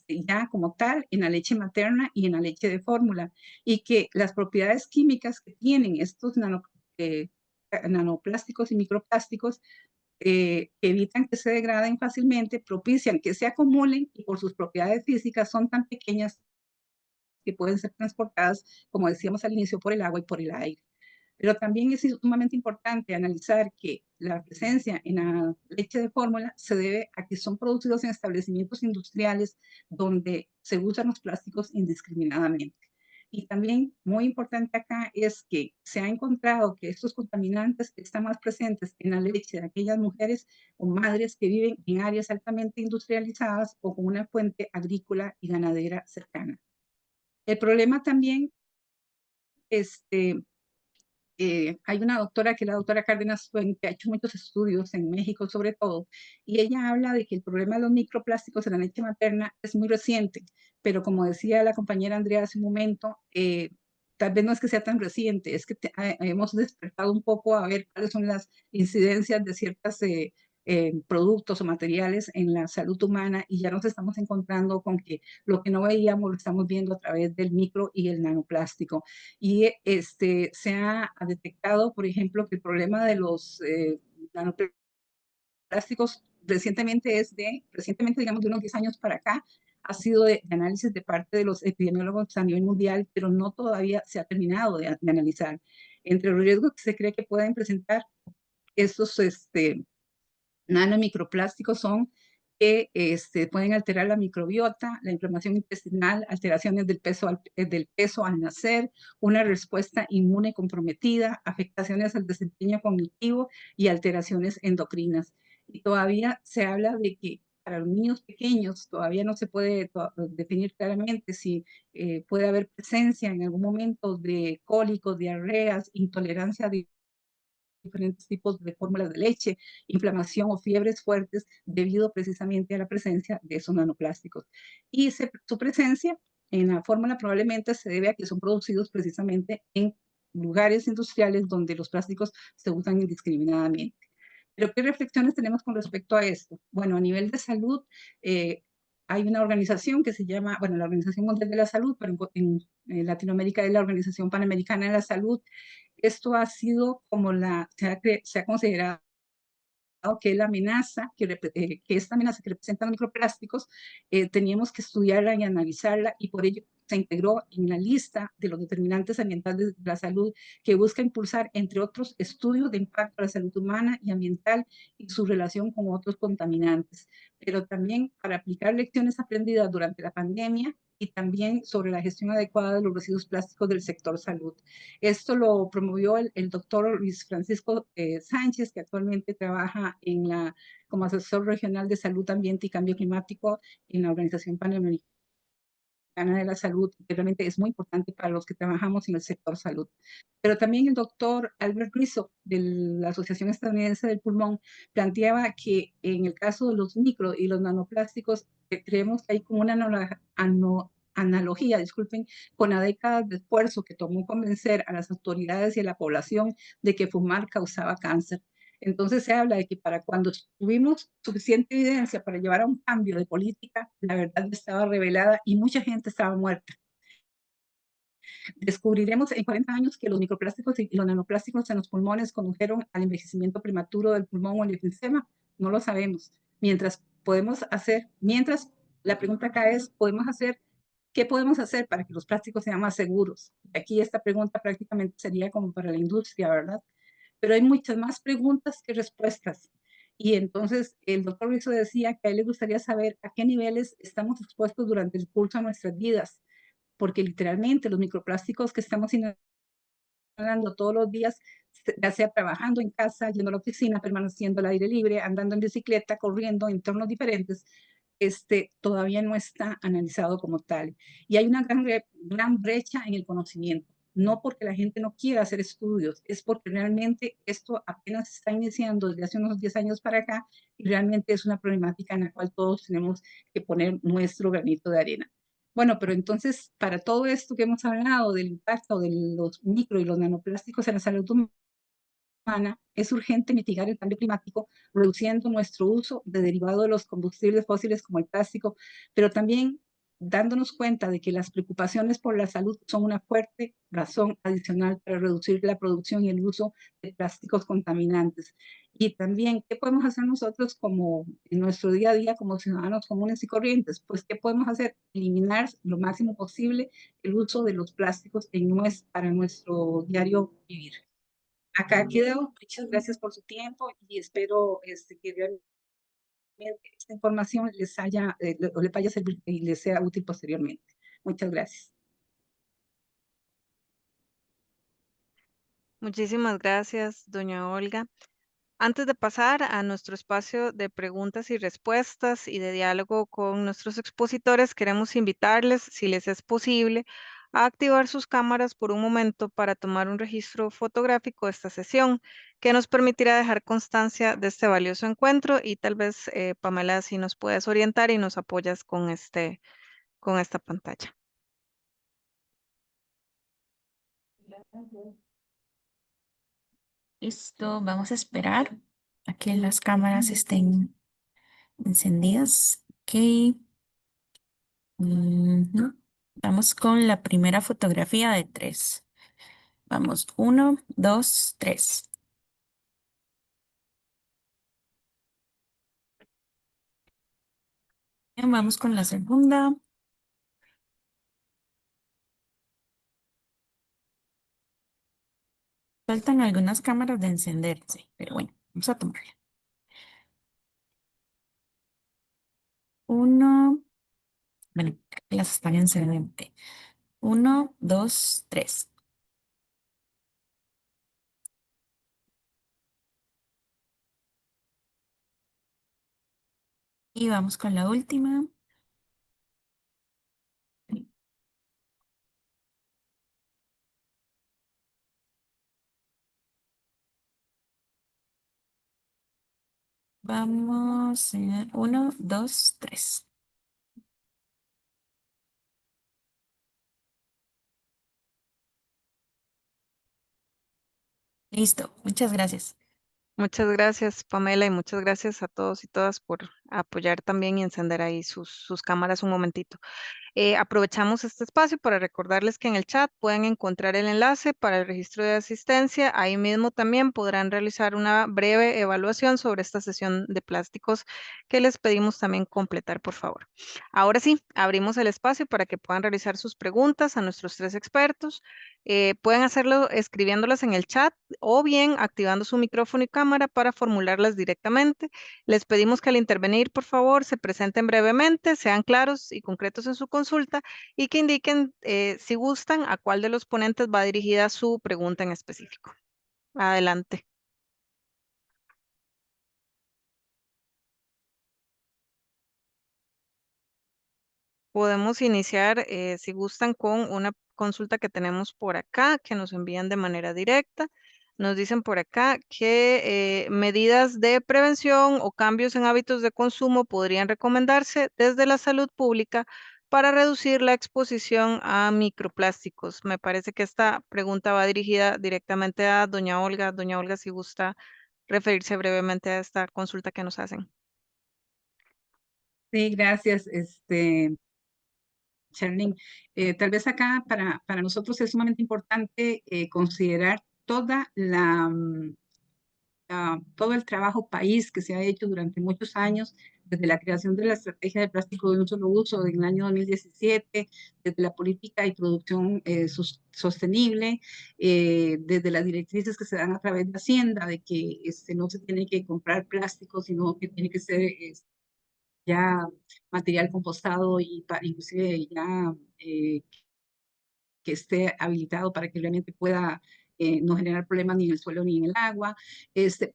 ya como tal en la leche materna y en la leche de fórmula, y que las propiedades químicas que tienen estos nanoplásticos y microplásticos evitan que se degraden fácilmente, propician que se acumulen y por sus propiedades físicas son tan pequeñas que pueden ser transportadas, como decíamos al inicio, por el agua y por el aire. Pero también es sumamente importante analizar que la presencia en la leche de fórmula se debe a que son producidos en establecimientos industriales donde se usan los plásticos indiscriminadamente. Y también muy importante acá es que se ha encontrado que estos contaminantes están más presentes en la leche de aquellas mujeres o madres que viven en áreas altamente industrializadas o con una fuente agrícola y ganadera cercana. El problema también hay una doctora que es la doctora Cárdenas Fuentes, que ha hecho muchos estudios en México sobre todo, y ella habla de que el problema de los microplásticos en la leche materna es muy reciente, pero como decía la compañera Andrea hace un momento, tal vez no es que sea tan reciente, es que hemos despertado un poco a ver cuáles son las incidencias de ciertas productos o materiales en la salud humana, y ya nos estamos encontrando con que lo que no veíamos lo estamos viendo a través del micro y el nanoplástico. Y se ha detectado, por ejemplo, que el problema de los nanoplásticos recientemente, digamos, de unos 10 años para acá, ha sido de análisis de parte de los epidemiólogos a nivel mundial, pero no todavía se ha terminado de analizar. Entre los riesgos que se cree que pueden presentar estos nanomicroplásticos son que pueden alterar la microbiota, la inflamación intestinal, alteraciones del peso al nacer, una respuesta inmune comprometida, afectaciones al desempeño cognitivo y alteraciones endocrinas. Y todavía se habla de que para los niños pequeños todavía no se puede definir claramente si puede haber presencia en algún momento de cólicos, diarreas, intolerancia a diferentes tipos de fórmulas de leche, inflamación o fiebres fuertes debido precisamente a la presencia de esos nanoplásticos. Y su presencia en la fórmula probablemente se debe a que son producidos precisamente en lugares industriales donde los plásticos se usan indiscriminadamente. Pero ¿qué reflexiones tenemos con respecto a esto? Bueno, a nivel de salud, hay una organización que se llama, bueno, la Organización Mundial de la Salud, pero en Latinoamérica es la Organización Panamericana de la Salud. Esto ha sido como se ha considerado que la amenaza, que esta amenaza que representan los microplásticos, teníamos que estudiarla y analizarla, y por ello se integró en la lista de los determinantes ambientales de la salud, que busca impulsar, entre otros, estudios de impacto a la salud humana y ambiental y su relación con otros contaminantes, pero también para aplicar lecciones aprendidas durante la pandemia y también sobre la gestión adecuada de los residuos plásticos del sector salud. Esto lo promovió el doctor Luis Francisco Sánchez, que actualmente trabaja como asesor regional de salud, ambiente y cambio climático en la Organización Panamericana de la Salud, que realmente es muy importante para los que trabajamos en el sector salud. Pero también el doctor Albert Rizzo, de la Asociación Estadounidense del Pulmón, planteaba que en el caso de los micro y los nanoplásticos, creemos que hay como una analogía, disculpen, con la década de esfuerzo que tomó convencer a las autoridades y a la población de que fumar causaba cáncer. Entonces se habla de que para cuando tuvimos suficiente evidencia para llevar a un cambio de política, la verdad estaba revelada y mucha gente estaba muerta. Descubriremos en 40 años que los microplásticos y los nanoplásticos en los pulmones condujeron al envejecimiento prematuro del pulmón o el enfisema. No lo sabemos. Mientras la pregunta acá es, ¿qué podemos hacer para que los plásticos sean más seguros? Aquí esta pregunta prácticamente sería como para la industria, ¿verdad? Pero hay muchas más preguntas que respuestas. Y entonces el doctor Rizzo decía que a él le gustaría saber a qué niveles estamos expuestos durante el curso de nuestras vidas, porque literalmente los microplásticos que estamos inhalando todos los días, ya sea trabajando en casa, yendo a la oficina, permaneciendo al aire libre, andando en bicicleta, corriendo en entornos diferentes, todavía no está analizado como tal. Y hay una gran brecha en el conocimiento. No porque la gente no quiera hacer estudios, es porque realmente esto apenas está iniciando desde hace unos 10 años para acá y realmente es una problemática en la cual todos tenemos que poner nuestro granito de arena. Bueno, pero entonces, para todo esto que hemos hablado del impacto de los micro y los nanoplásticos en la salud humana, es urgente mitigar el cambio climático, reduciendo nuestro uso de derivados de los combustibles fósiles como el plástico, pero también dándonos cuenta de que las preocupaciones por la salud son una fuerte razón adicional para reducir la producción y el uso de plásticos contaminantes. Y también, ¿qué podemos hacer nosotros como en nuestro día a día como ciudadanos comunes y corrientes? Pues, ¿qué podemos hacer? Eliminar lo máximo posible el uso de los plásticos para nuestro diario vivir. Acá quedo. Muchas gracias por su tiempo y espero que realmente esta información les vaya a servir y les sea útil posteriormente. Muchas gracias. Muchísimas gracias, doña Olga. Antes de pasar a nuestro espacio de preguntas y respuestas y de diálogo con nuestros expositores, queremos invitarles, si les es posible, a activar sus cámaras por un momento para tomar un registro fotográfico de esta sesión, que nos permitirá dejar constancia de este valioso encuentro y tal vez, Pamela, si nos puedes orientar y nos apoyas con esta pantalla. Listo, vamos a esperar a que las cámaras estén encendidas. Ok. Ujú. Vamos con la primera fotografía de 3. Vamos, 1, 2, 3. Bien, vamos con la segunda. Faltan algunas cámaras de encenderse, pero bueno, vamos a tomarla. 1, bueno, creo que las están encendiendo. 1, 2, 3. Y vamos con la última. Vamos, 1, 2, 3. Listo, muchas gracias. Muchas gracias, Pamela, y muchas gracias a todos y todas por apoyar también y encender ahí sus cámaras un momentito. Aprovechamos este espacio para recordarles que en el chat pueden encontrar el enlace para el registro de asistencia. Ahí mismo también podrán realizar una breve evaluación sobre esta sesión de plásticos que les pedimos también completar, por favor. Ahora sí, abrimos el espacio para que puedan realizar sus preguntas a nuestros 3 expertos. Pueden hacerlo escribiéndolas en el chat o bien activando su micrófono y cámara para formularlas directamente. Les pedimos que al intervenir, por favor, se presenten brevemente, sean claros y concretos en su consulta y que indiquen, si gustan, a cuál de los ponentes va dirigida su pregunta en específico. Adelante. podemos iniciar, si gustan, con una consulta que tenemos por acá, que nos envían de manera directa. Nos dicen por acá que medidas de prevención o cambios en hábitos de consumo podrían recomendarse desde la salud pública para reducir la exposición a microplásticos. Me parece que esta pregunta va dirigida directamente a doña Olga. Doña Olga, si gusta referirse brevemente a esta consulta que nos hacen. Sí, gracias, Charlene. Tal vez acá para nosotros es sumamente importante considerar todo el trabajo país que se ha hecho durante muchos años, desde la creación de la estrategia de plástico de un solo uso en el año 2017, desde la política y producción sostenible, desde las directrices que se dan a través de Hacienda, de que no se tiene que comprar plástico, sino que tiene que ser ya material compostado y inclusive ya que esté habilitado para que realmente pueda no generar problemas ni en el suelo ni en el agua.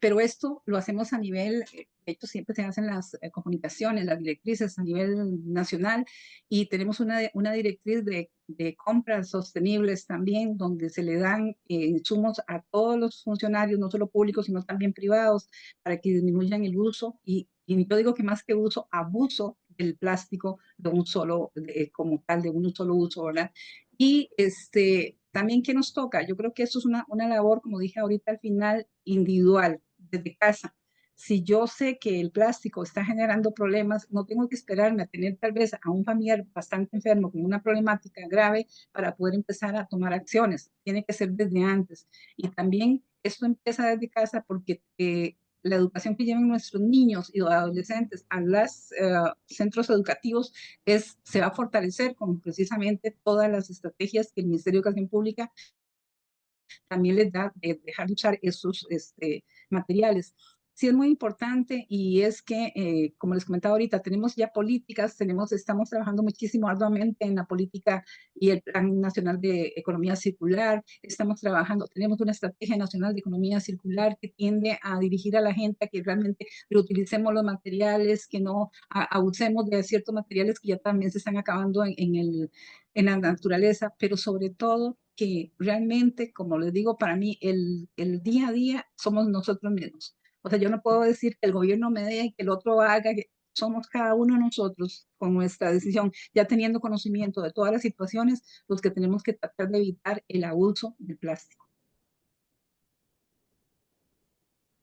Pero esto lo hacemos a nivel, de hecho siempre se hacen las comunicaciones, las directrices a nivel nacional y tenemos una directriz de compras sostenibles también, donde se le dan insumos a todos los funcionarios, no solo públicos, sino también privados, para que disminuyan el uso y yo digo que más que uso, abuso del plástico de un solo, como tal, de un solo uso, ¿verdad? Y también, ¿qué nos toca? Yo creo que eso es una labor, como dije ahorita al final, individual, desde casa. Si yo sé que el plástico está generando problemas, no tengo que esperarme a tener tal vez a un familiar bastante enfermo con una problemática grave para poder empezar a tomar acciones. Tiene que ser desde antes. Y también esto empieza desde casa porque la educación que llevan nuestros niños y adolescentes a los centros educativos se va a fortalecer con precisamente todas las estrategias que el Ministerio de Educación Pública también les da dejar de usar esos materiales. Sí es muy importante y es que, como les comentaba ahorita, tenemos ya políticas, estamos trabajando muchísimo arduamente en la política y el Plan Nacional de Economía Circular, tenemos una estrategia nacional de economía circular que tiende a dirigir a la gente a que realmente reutilicemos los materiales, que no abusemos de ciertos materiales que ya también se están acabando en la naturaleza, pero sobre todo que realmente, como les digo, para mí el día a día somos nosotros mismos. O sea, yo no puedo decir que el gobierno me dé, que el otro haga, que somos cada uno de nosotros con nuestra decisión, ya teniendo conocimiento de todas las situaciones, los que tenemos que tratar de evitar el abuso del plástico.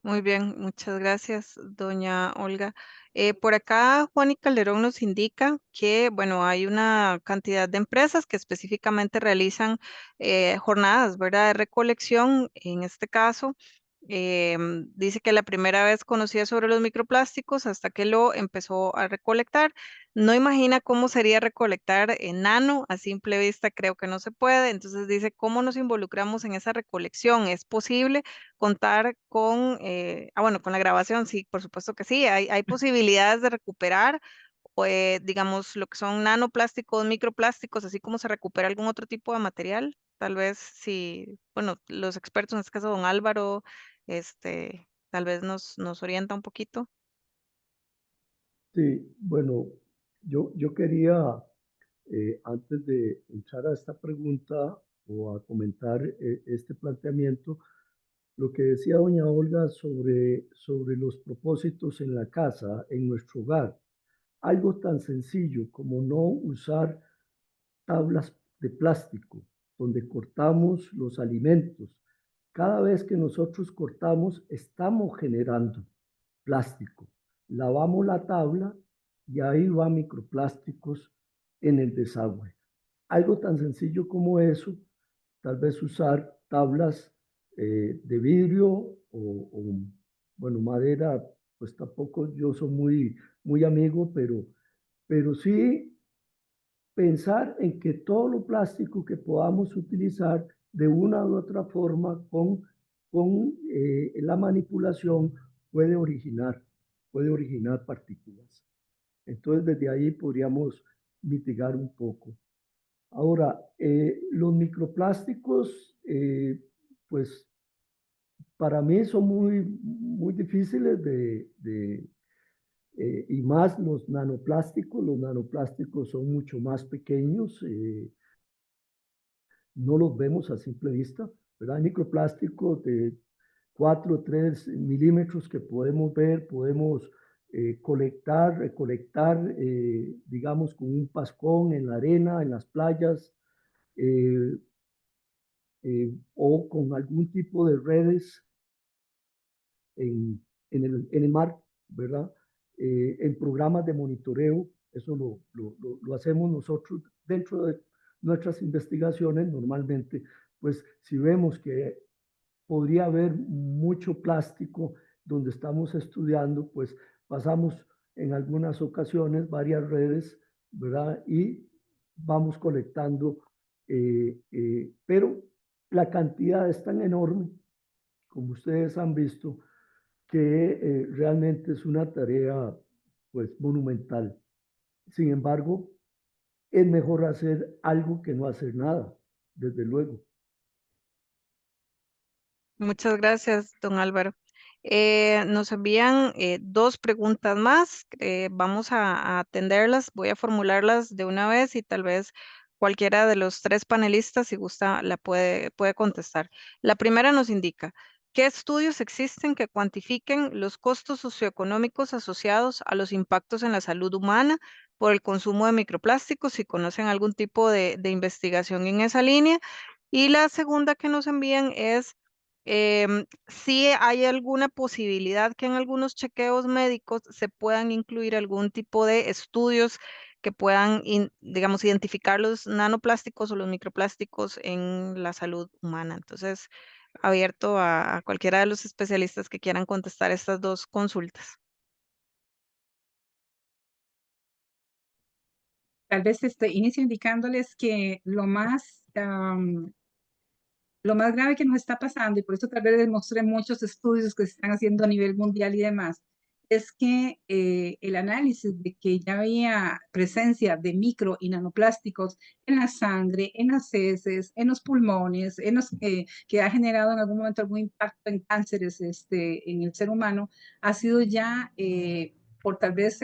Muy bien, muchas gracias, doña Olga. Por acá, Juan y Calderón nos indica que, bueno, hay una cantidad de empresas que específicamente realizan jornadas, ¿verdad?, de recolección. En este caso, dice que la primera vez conocía sobre los microplásticos hasta que lo empezó a recolectar. No imagina cómo sería recolectar nano a simple vista, creo que no se puede. Entonces dice, ¿cómo nos involucramos en esa recolección? ¿Es posible contar con, bueno, con la grabación? Sí, por supuesto que sí. Hay posibilidades de recuperar, digamos, lo que son nanoplásticos, microplásticos, así como se recupera algún otro tipo de material. Tal vez si, bueno, los expertos, en este caso don Álvaro, tal vez nos orienta un poquito. Sí, bueno, yo quería, antes de entrar a esta pregunta o a comentar este planteamiento, lo que decía doña Olga sobre los propósitos en la casa, en nuestro hogar. Algo tan sencillo como no usar tablas de plástico donde cortamos los alimentos. Cada vez que nosotros cortamos, estamos generando plástico. Lavamos la tabla y ahí van microplásticos en el desagüe. Algo tan sencillo como eso, tal vez usar tablas de vidrio bueno, madera, pues tampoco yo soy muy amigo, pero sí pensar en que todo lo plástico que podamos utilizar de una u otra forma con la manipulación puede originar partículas. Entonces, desde ahí podríamos mitigar un poco. Ahora, los microplásticos, pues para mí son muy difíciles y más los nanoplásticos son mucho más pequeños, no los vemos a simple vista, ¿verdad? Hay microplásticos de 4 o 3 milímetros que podemos ver, podemos recolectar, digamos, con un pascón en la arena, en las playas, eh, o con algún tipo de redes en el mar, ¿verdad? En programas de monitoreo, eso lo hacemos nosotros dentro de nuestras investigaciones normalmente, pues si vemos que podría haber mucho plástico donde estamos estudiando, pues pasamos en algunas ocasiones varias redes, ¿verdad? Y vamos colectando, pero la cantidad es tan enorme, como ustedes han visto, que realmente es una tarea pues monumental. Sin embargo, es mejor hacer algo que no hacer nada, desde luego. Muchas gracias, don Álvaro. Nos envían dos preguntas más. Vamos a atenderlas. Voy a formularlas de una vez y tal vez cualquiera de los tres panelistas, si gusta, la puede contestar. La primera nos indica, ¿qué estudios existen que cuantifiquen los costos socioeconómicos asociados a los impactos en la salud humana por el consumo de microplásticos? Si conocen algún tipo de investigación en esa línea. Y la segunda que nos envían es si hay alguna posibilidad que en algunos chequeos médicos se puedan incluir algún tipo de estudios que puedan, digamos, identificar los nanoplásticos o los microplásticos en la salud humana. Entonces, abierto a cualquiera de los especialistas que quieran contestar estas dos consultas. Tal vez inicio indicándoles que lo más grave que nos está pasando, y por eso tal vez les mostré muchos estudios que se están haciendo a nivel mundial y demás, es que el análisis de que ya había presencia de micro y nanoplásticos en la sangre, en las heces, en los pulmones, que ha generado en algún momento algún impacto en cánceres en el ser humano, ha sido ya por tal vez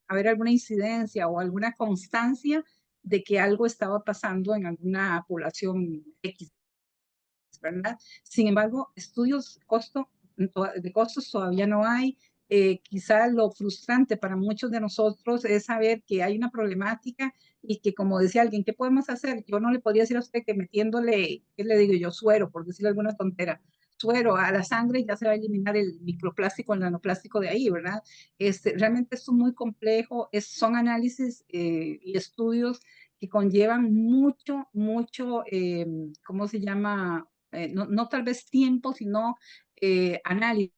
haber alguna incidencia o alguna constancia de que algo estaba pasando en alguna población X, ¿verdad? Sin embargo, estudios de costos todavía no hay. Quizá lo frustrante para muchos de nosotros es saber que hay una problemática y que, como decía alguien, ¿qué podemos hacer? Yo no le podría decir a usted que metiéndole, ¿qué le digo yo? Suero, por decirle alguna tontera. Suero a la sangre ya se va a eliminar el microplástico, el nanoplástico de ahí, ¿verdad? Realmente esto es muy complejo, son análisis y estudios que conllevan mucho, ¿cómo se llama? No tal vez tiempo, sino análisis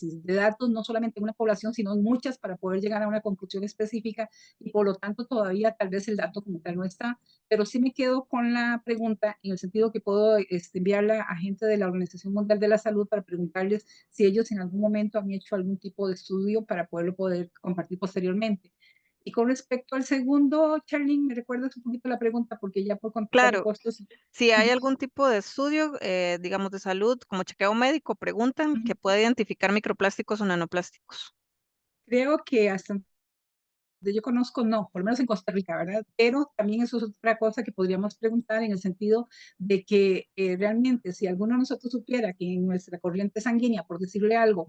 de datos, no solamente en una población, sino en muchas para poder llegar a una conclusión específica y por lo tanto todavía tal vez el dato como tal no está, pero sí me quedo con la pregunta en el sentido que puedo enviarla a gente de la Organización Mundial de la Salud para preguntarles si ellos en algún momento han hecho algún tipo de estudio para poder compartir posteriormente. Y con respecto al segundo, Charlene, ¿me recuerdas un poquito la pregunta? Porque ya por contestar de Claro, costos. si hay algún tipo de estudio, digamos, de salud, como chequeo médico, preguntan que pueda identificar microplásticos o nanoplásticos. Creo que hasta yo conozco, no, por lo menos en Costa Rica, ¿verdad? Pero también eso es otra cosa que podríamos preguntar en el sentido de que realmente si alguno de nosotros supiera que en nuestra corriente sanguínea, por decirle algo,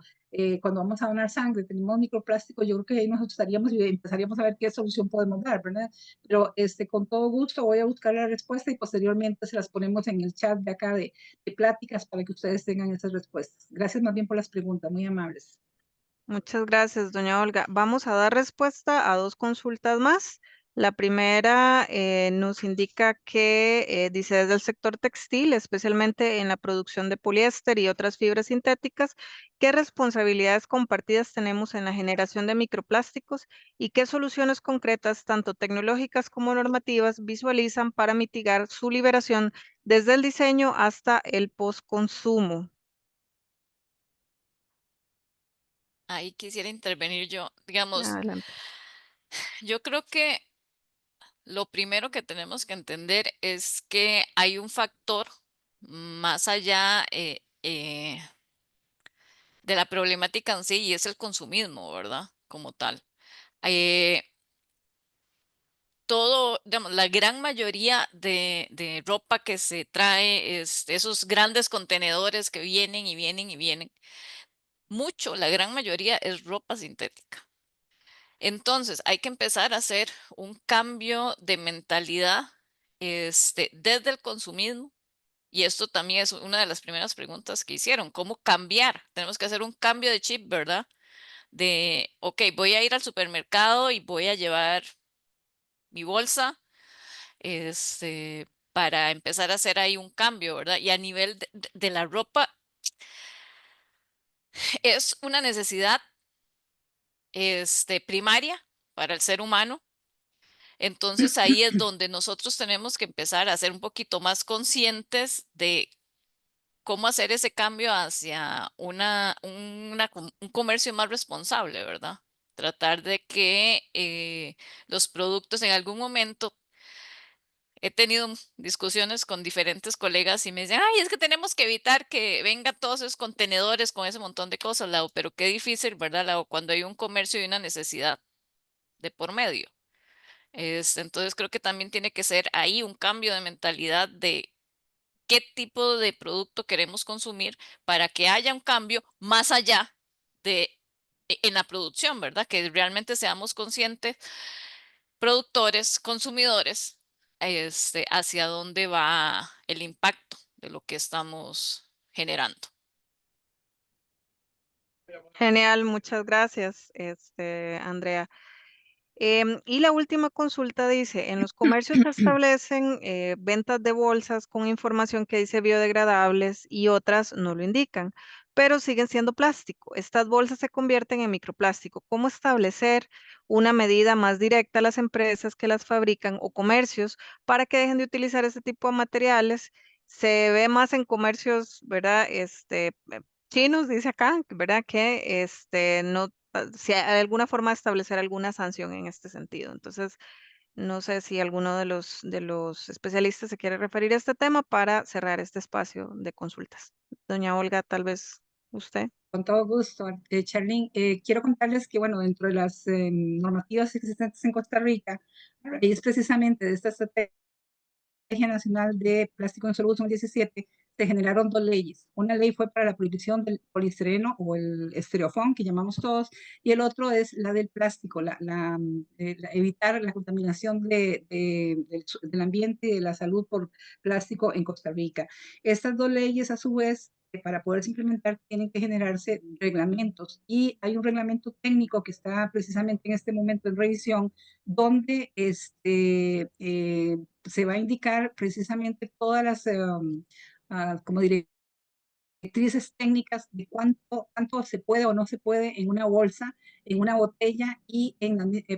cuando vamos a donar sangre tenemos microplástico, yo creo que ahí nos asustaríamos y empezaríamos a ver qué solución podemos dar, ¿verdad? Pero con todo gusto voy a buscar la respuesta y posteriormente se las ponemos en el chat de acá de pláticas para que ustedes tengan esas respuestas. Gracias más bien por las preguntas, muy amables. Muchas gracias, doña Olga. Vamos a dar respuesta a dos consultas más. La primera nos indica que dice desde el sector textil, especialmente en la producción de poliéster y otras fibras sintéticas, ¿qué responsabilidades compartidas tenemos en la generación de microplásticos y qué soluciones concretas, tanto tecnológicas como normativas, visualizan para mitigar su liberación desde el diseño hasta el postconsumo? Ahí quisiera intervenir yo. Digamos, Adelante. yo creo que lo primero que tenemos que entender es que hay un factor más allá de la problemática en sí y es el consumismo, ¿verdad? como tal. Todo, digamos, la gran mayoría de ropa que se trae, esos grandes contenedores que vienen y vienen y vienen, la gran mayoría es ropa sintética. Entonces, hay que empezar a hacer un cambio de mentalidad desde el consumismo. Y esto también es una de las primeras preguntas que hicieron. ¿Cómo cambiar? Tenemos que hacer un cambio de chip, ¿verdad? Ok, voy a ir al supermercado y voy a llevar mi bolsa, para empezar a hacer ahí un cambio, ¿verdad? Y a nivel de la ropa, es una necesidad, primaria para el ser humano. Entonces ahí es donde nosotros tenemos que empezar a ser un poquito más conscientes de cómo hacer ese cambio hacia un comercio más responsable, ¿verdad? Tratar de que los productos en algún momento, he tenido discusiones con diferentes colegas y me dicen, ay, es que tenemos que evitar que vengan todos esos contenedores con ese montón de cosas, Lau, pero qué difícil, ¿verdad, Lau? Cuando hay un comercio y una necesidad de por medio. Entonces creo que también tiene que ser ahí un cambio de mentalidad de qué tipo de producto queremos consumir para que haya un cambio más allá de en la producción, ¿verdad? Que realmente seamos conscientes, productores, consumidores, hacia dónde va el impacto de lo que estamos generando. Genial, muchas gracias, Andrea. Y la última consulta dice, en los comercios se establecen ventas de bolsas con información que dice biodegradables y otras no lo indican, pero siguen siendo plástico. Estas bolsas se convierten en microplástico. ¿Cómo establecer una medida más directa a las empresas que las fabrican o comercios para que dejen de utilizar ese tipo de materiales? Se ve más en comercios, ¿verdad? Chinos, dice acá, ¿verdad? Que no, si hay alguna forma de establecer alguna sanción en este sentido. Entonces, no sé si alguno de los especialistas se quiere referir a este tema para cerrar este espacio de consultas. Doña Olga, tal vez usted. Con todo gusto, Charlene. Quiero contarles que, bueno, dentro de las normativas existentes en Costa Rica, es precisamente de esta estrategia Nacional de Plástico en Solución 2017, se generaron dos leyes. Una ley fue para la prohibición del poliestireno o el estereofón, que llamamos todos, y el otro es la del plástico, evitar la contaminación del ambiente y de la salud por plástico en Costa Rica. Estas dos leyes, a su vez, para poderse implementar, tienen que generarse reglamentos. Y hay un reglamento técnico que está precisamente en este momento en revisión, donde se va a indicar precisamente todas las, como directrices técnicas de cuánto se puede o no se puede en una bolsa, en una botella y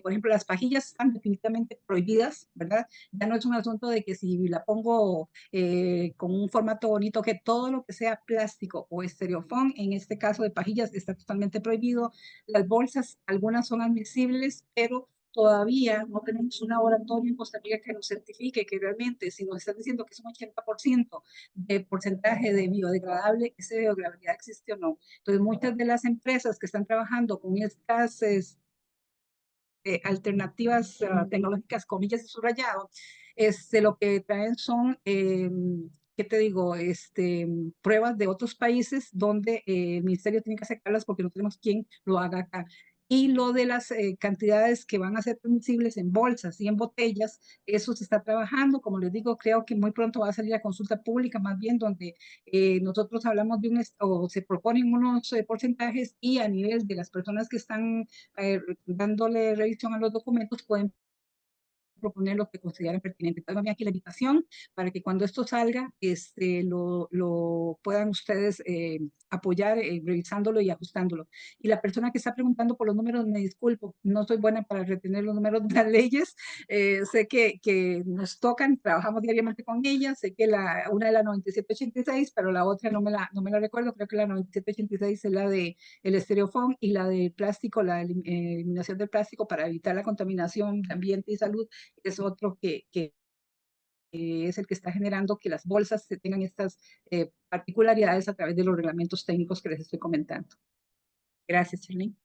por ejemplo, las pajillas están definitivamente prohibidas, ¿verdad? Ya no es un asunto de que si la pongo con un formato bonito, que todo lo que sea plástico o estereofón, en este caso de pajillas, está totalmente prohibido. Las bolsas, algunas son admisibles, pero todavía no tenemos un laboratorio en Costa Rica que nos certifique que realmente, si nos están diciendo que es un 80% de porcentaje de biodegradable, esa biodegradabilidad existe o no. Entonces, muchas de las empresas que están trabajando con estas alternativas tecnológicas, comillas y subrayado, lo que traen son, ¿qué te digo? Pruebas de otros países donde el ministerio tiene que aceptarlas porque no tenemos quien lo haga acá. Y lo de las cantidades que van a ser permisibles en bolsas y en botellas, eso se está trabajando. Como les digo, creo que muy pronto va a salir a consulta pública, más bien donde nosotros hablamos de o se proponen unos porcentajes y a nivel de las personas que están dándole revisión a los documentos pueden proponer lo que consideren pertinente. Entonces, aquí la invitación para que cuando esto salga, lo puedan ustedes apoyar revisándolo y ajustándolo. Y la persona que está preguntando por los números, me disculpo, no soy buena para retener los números de las leyes. Sé que nos tocan, trabajamos diariamente con ellas. Sé que una es la 9786, pero la otra no me la recuerdo. Creo que la 9786 es la de el estereofón y la de plástico, la eliminación del plástico para evitar la contaminación de ambiente y salud es otro que es el que está generando que las bolsas tengan estas particularidades a través de los reglamentos técnicos que les estoy comentando. Gracias, Charlene.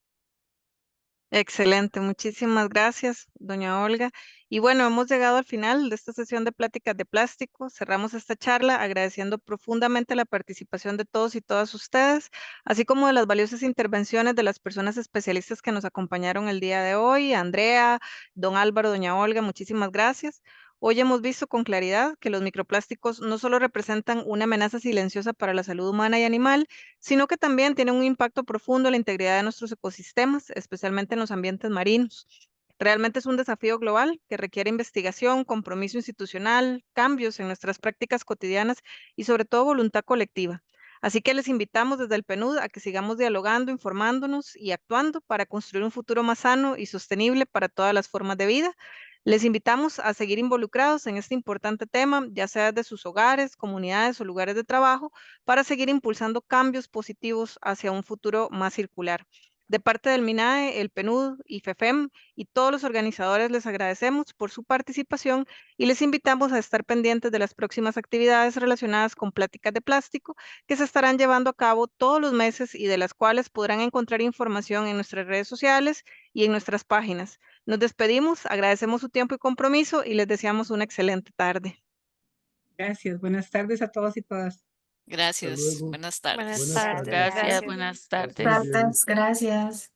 Excelente, muchísimas gracias, doña Olga. Y bueno, hemos llegado al final de esta sesión de pláticas de plástico. Cerramos esta charla agradeciendo profundamente la participación de todos y todas ustedes, así como de las valiosas intervenciones de las personas especialistas que nos acompañaron el día de hoy. Andrea, don Álvaro, doña Olga, muchísimas gracias. Hoy hemos visto con claridad que los microplásticos no solo representan una amenaza silenciosa para la salud humana y animal, sino que también tienen un impacto profundo en la integridad de nuestros ecosistemas, especialmente en los ambientes marinos. Realmente es un desafío global que requiere investigación, compromiso institucional, cambios en nuestras prácticas cotidianas y sobre todo voluntad colectiva. Así que les invitamos desde el PNUD a que sigamos dialogando, informándonos y actuando para construir un futuro más sano y sostenible para todas las formas de vida. Les invitamos a seguir involucrados en este importante tema, ya sea desde sus hogares, comunidades o lugares de trabajo, para seguir impulsando cambios positivos hacia un futuro más circular. De parte del MINAE, el PNUD y FEFEM y todos los organizadores les agradecemos por su participación y les invitamos a estar pendientes de las próximas actividades relacionadas con pláticas de plástico que se estarán llevando a cabo todos los meses y de las cuales podrán encontrar información en nuestras redes sociales y en nuestras páginas. Nos despedimos, agradecemos su tiempo y compromiso y les deseamos una excelente tarde. Gracias. Buenas tardes a todos y todas. Gracias. luego. Buenas tardes. Buenas tardes. Gracias, buenas Que estén tardes. bien. Gracias.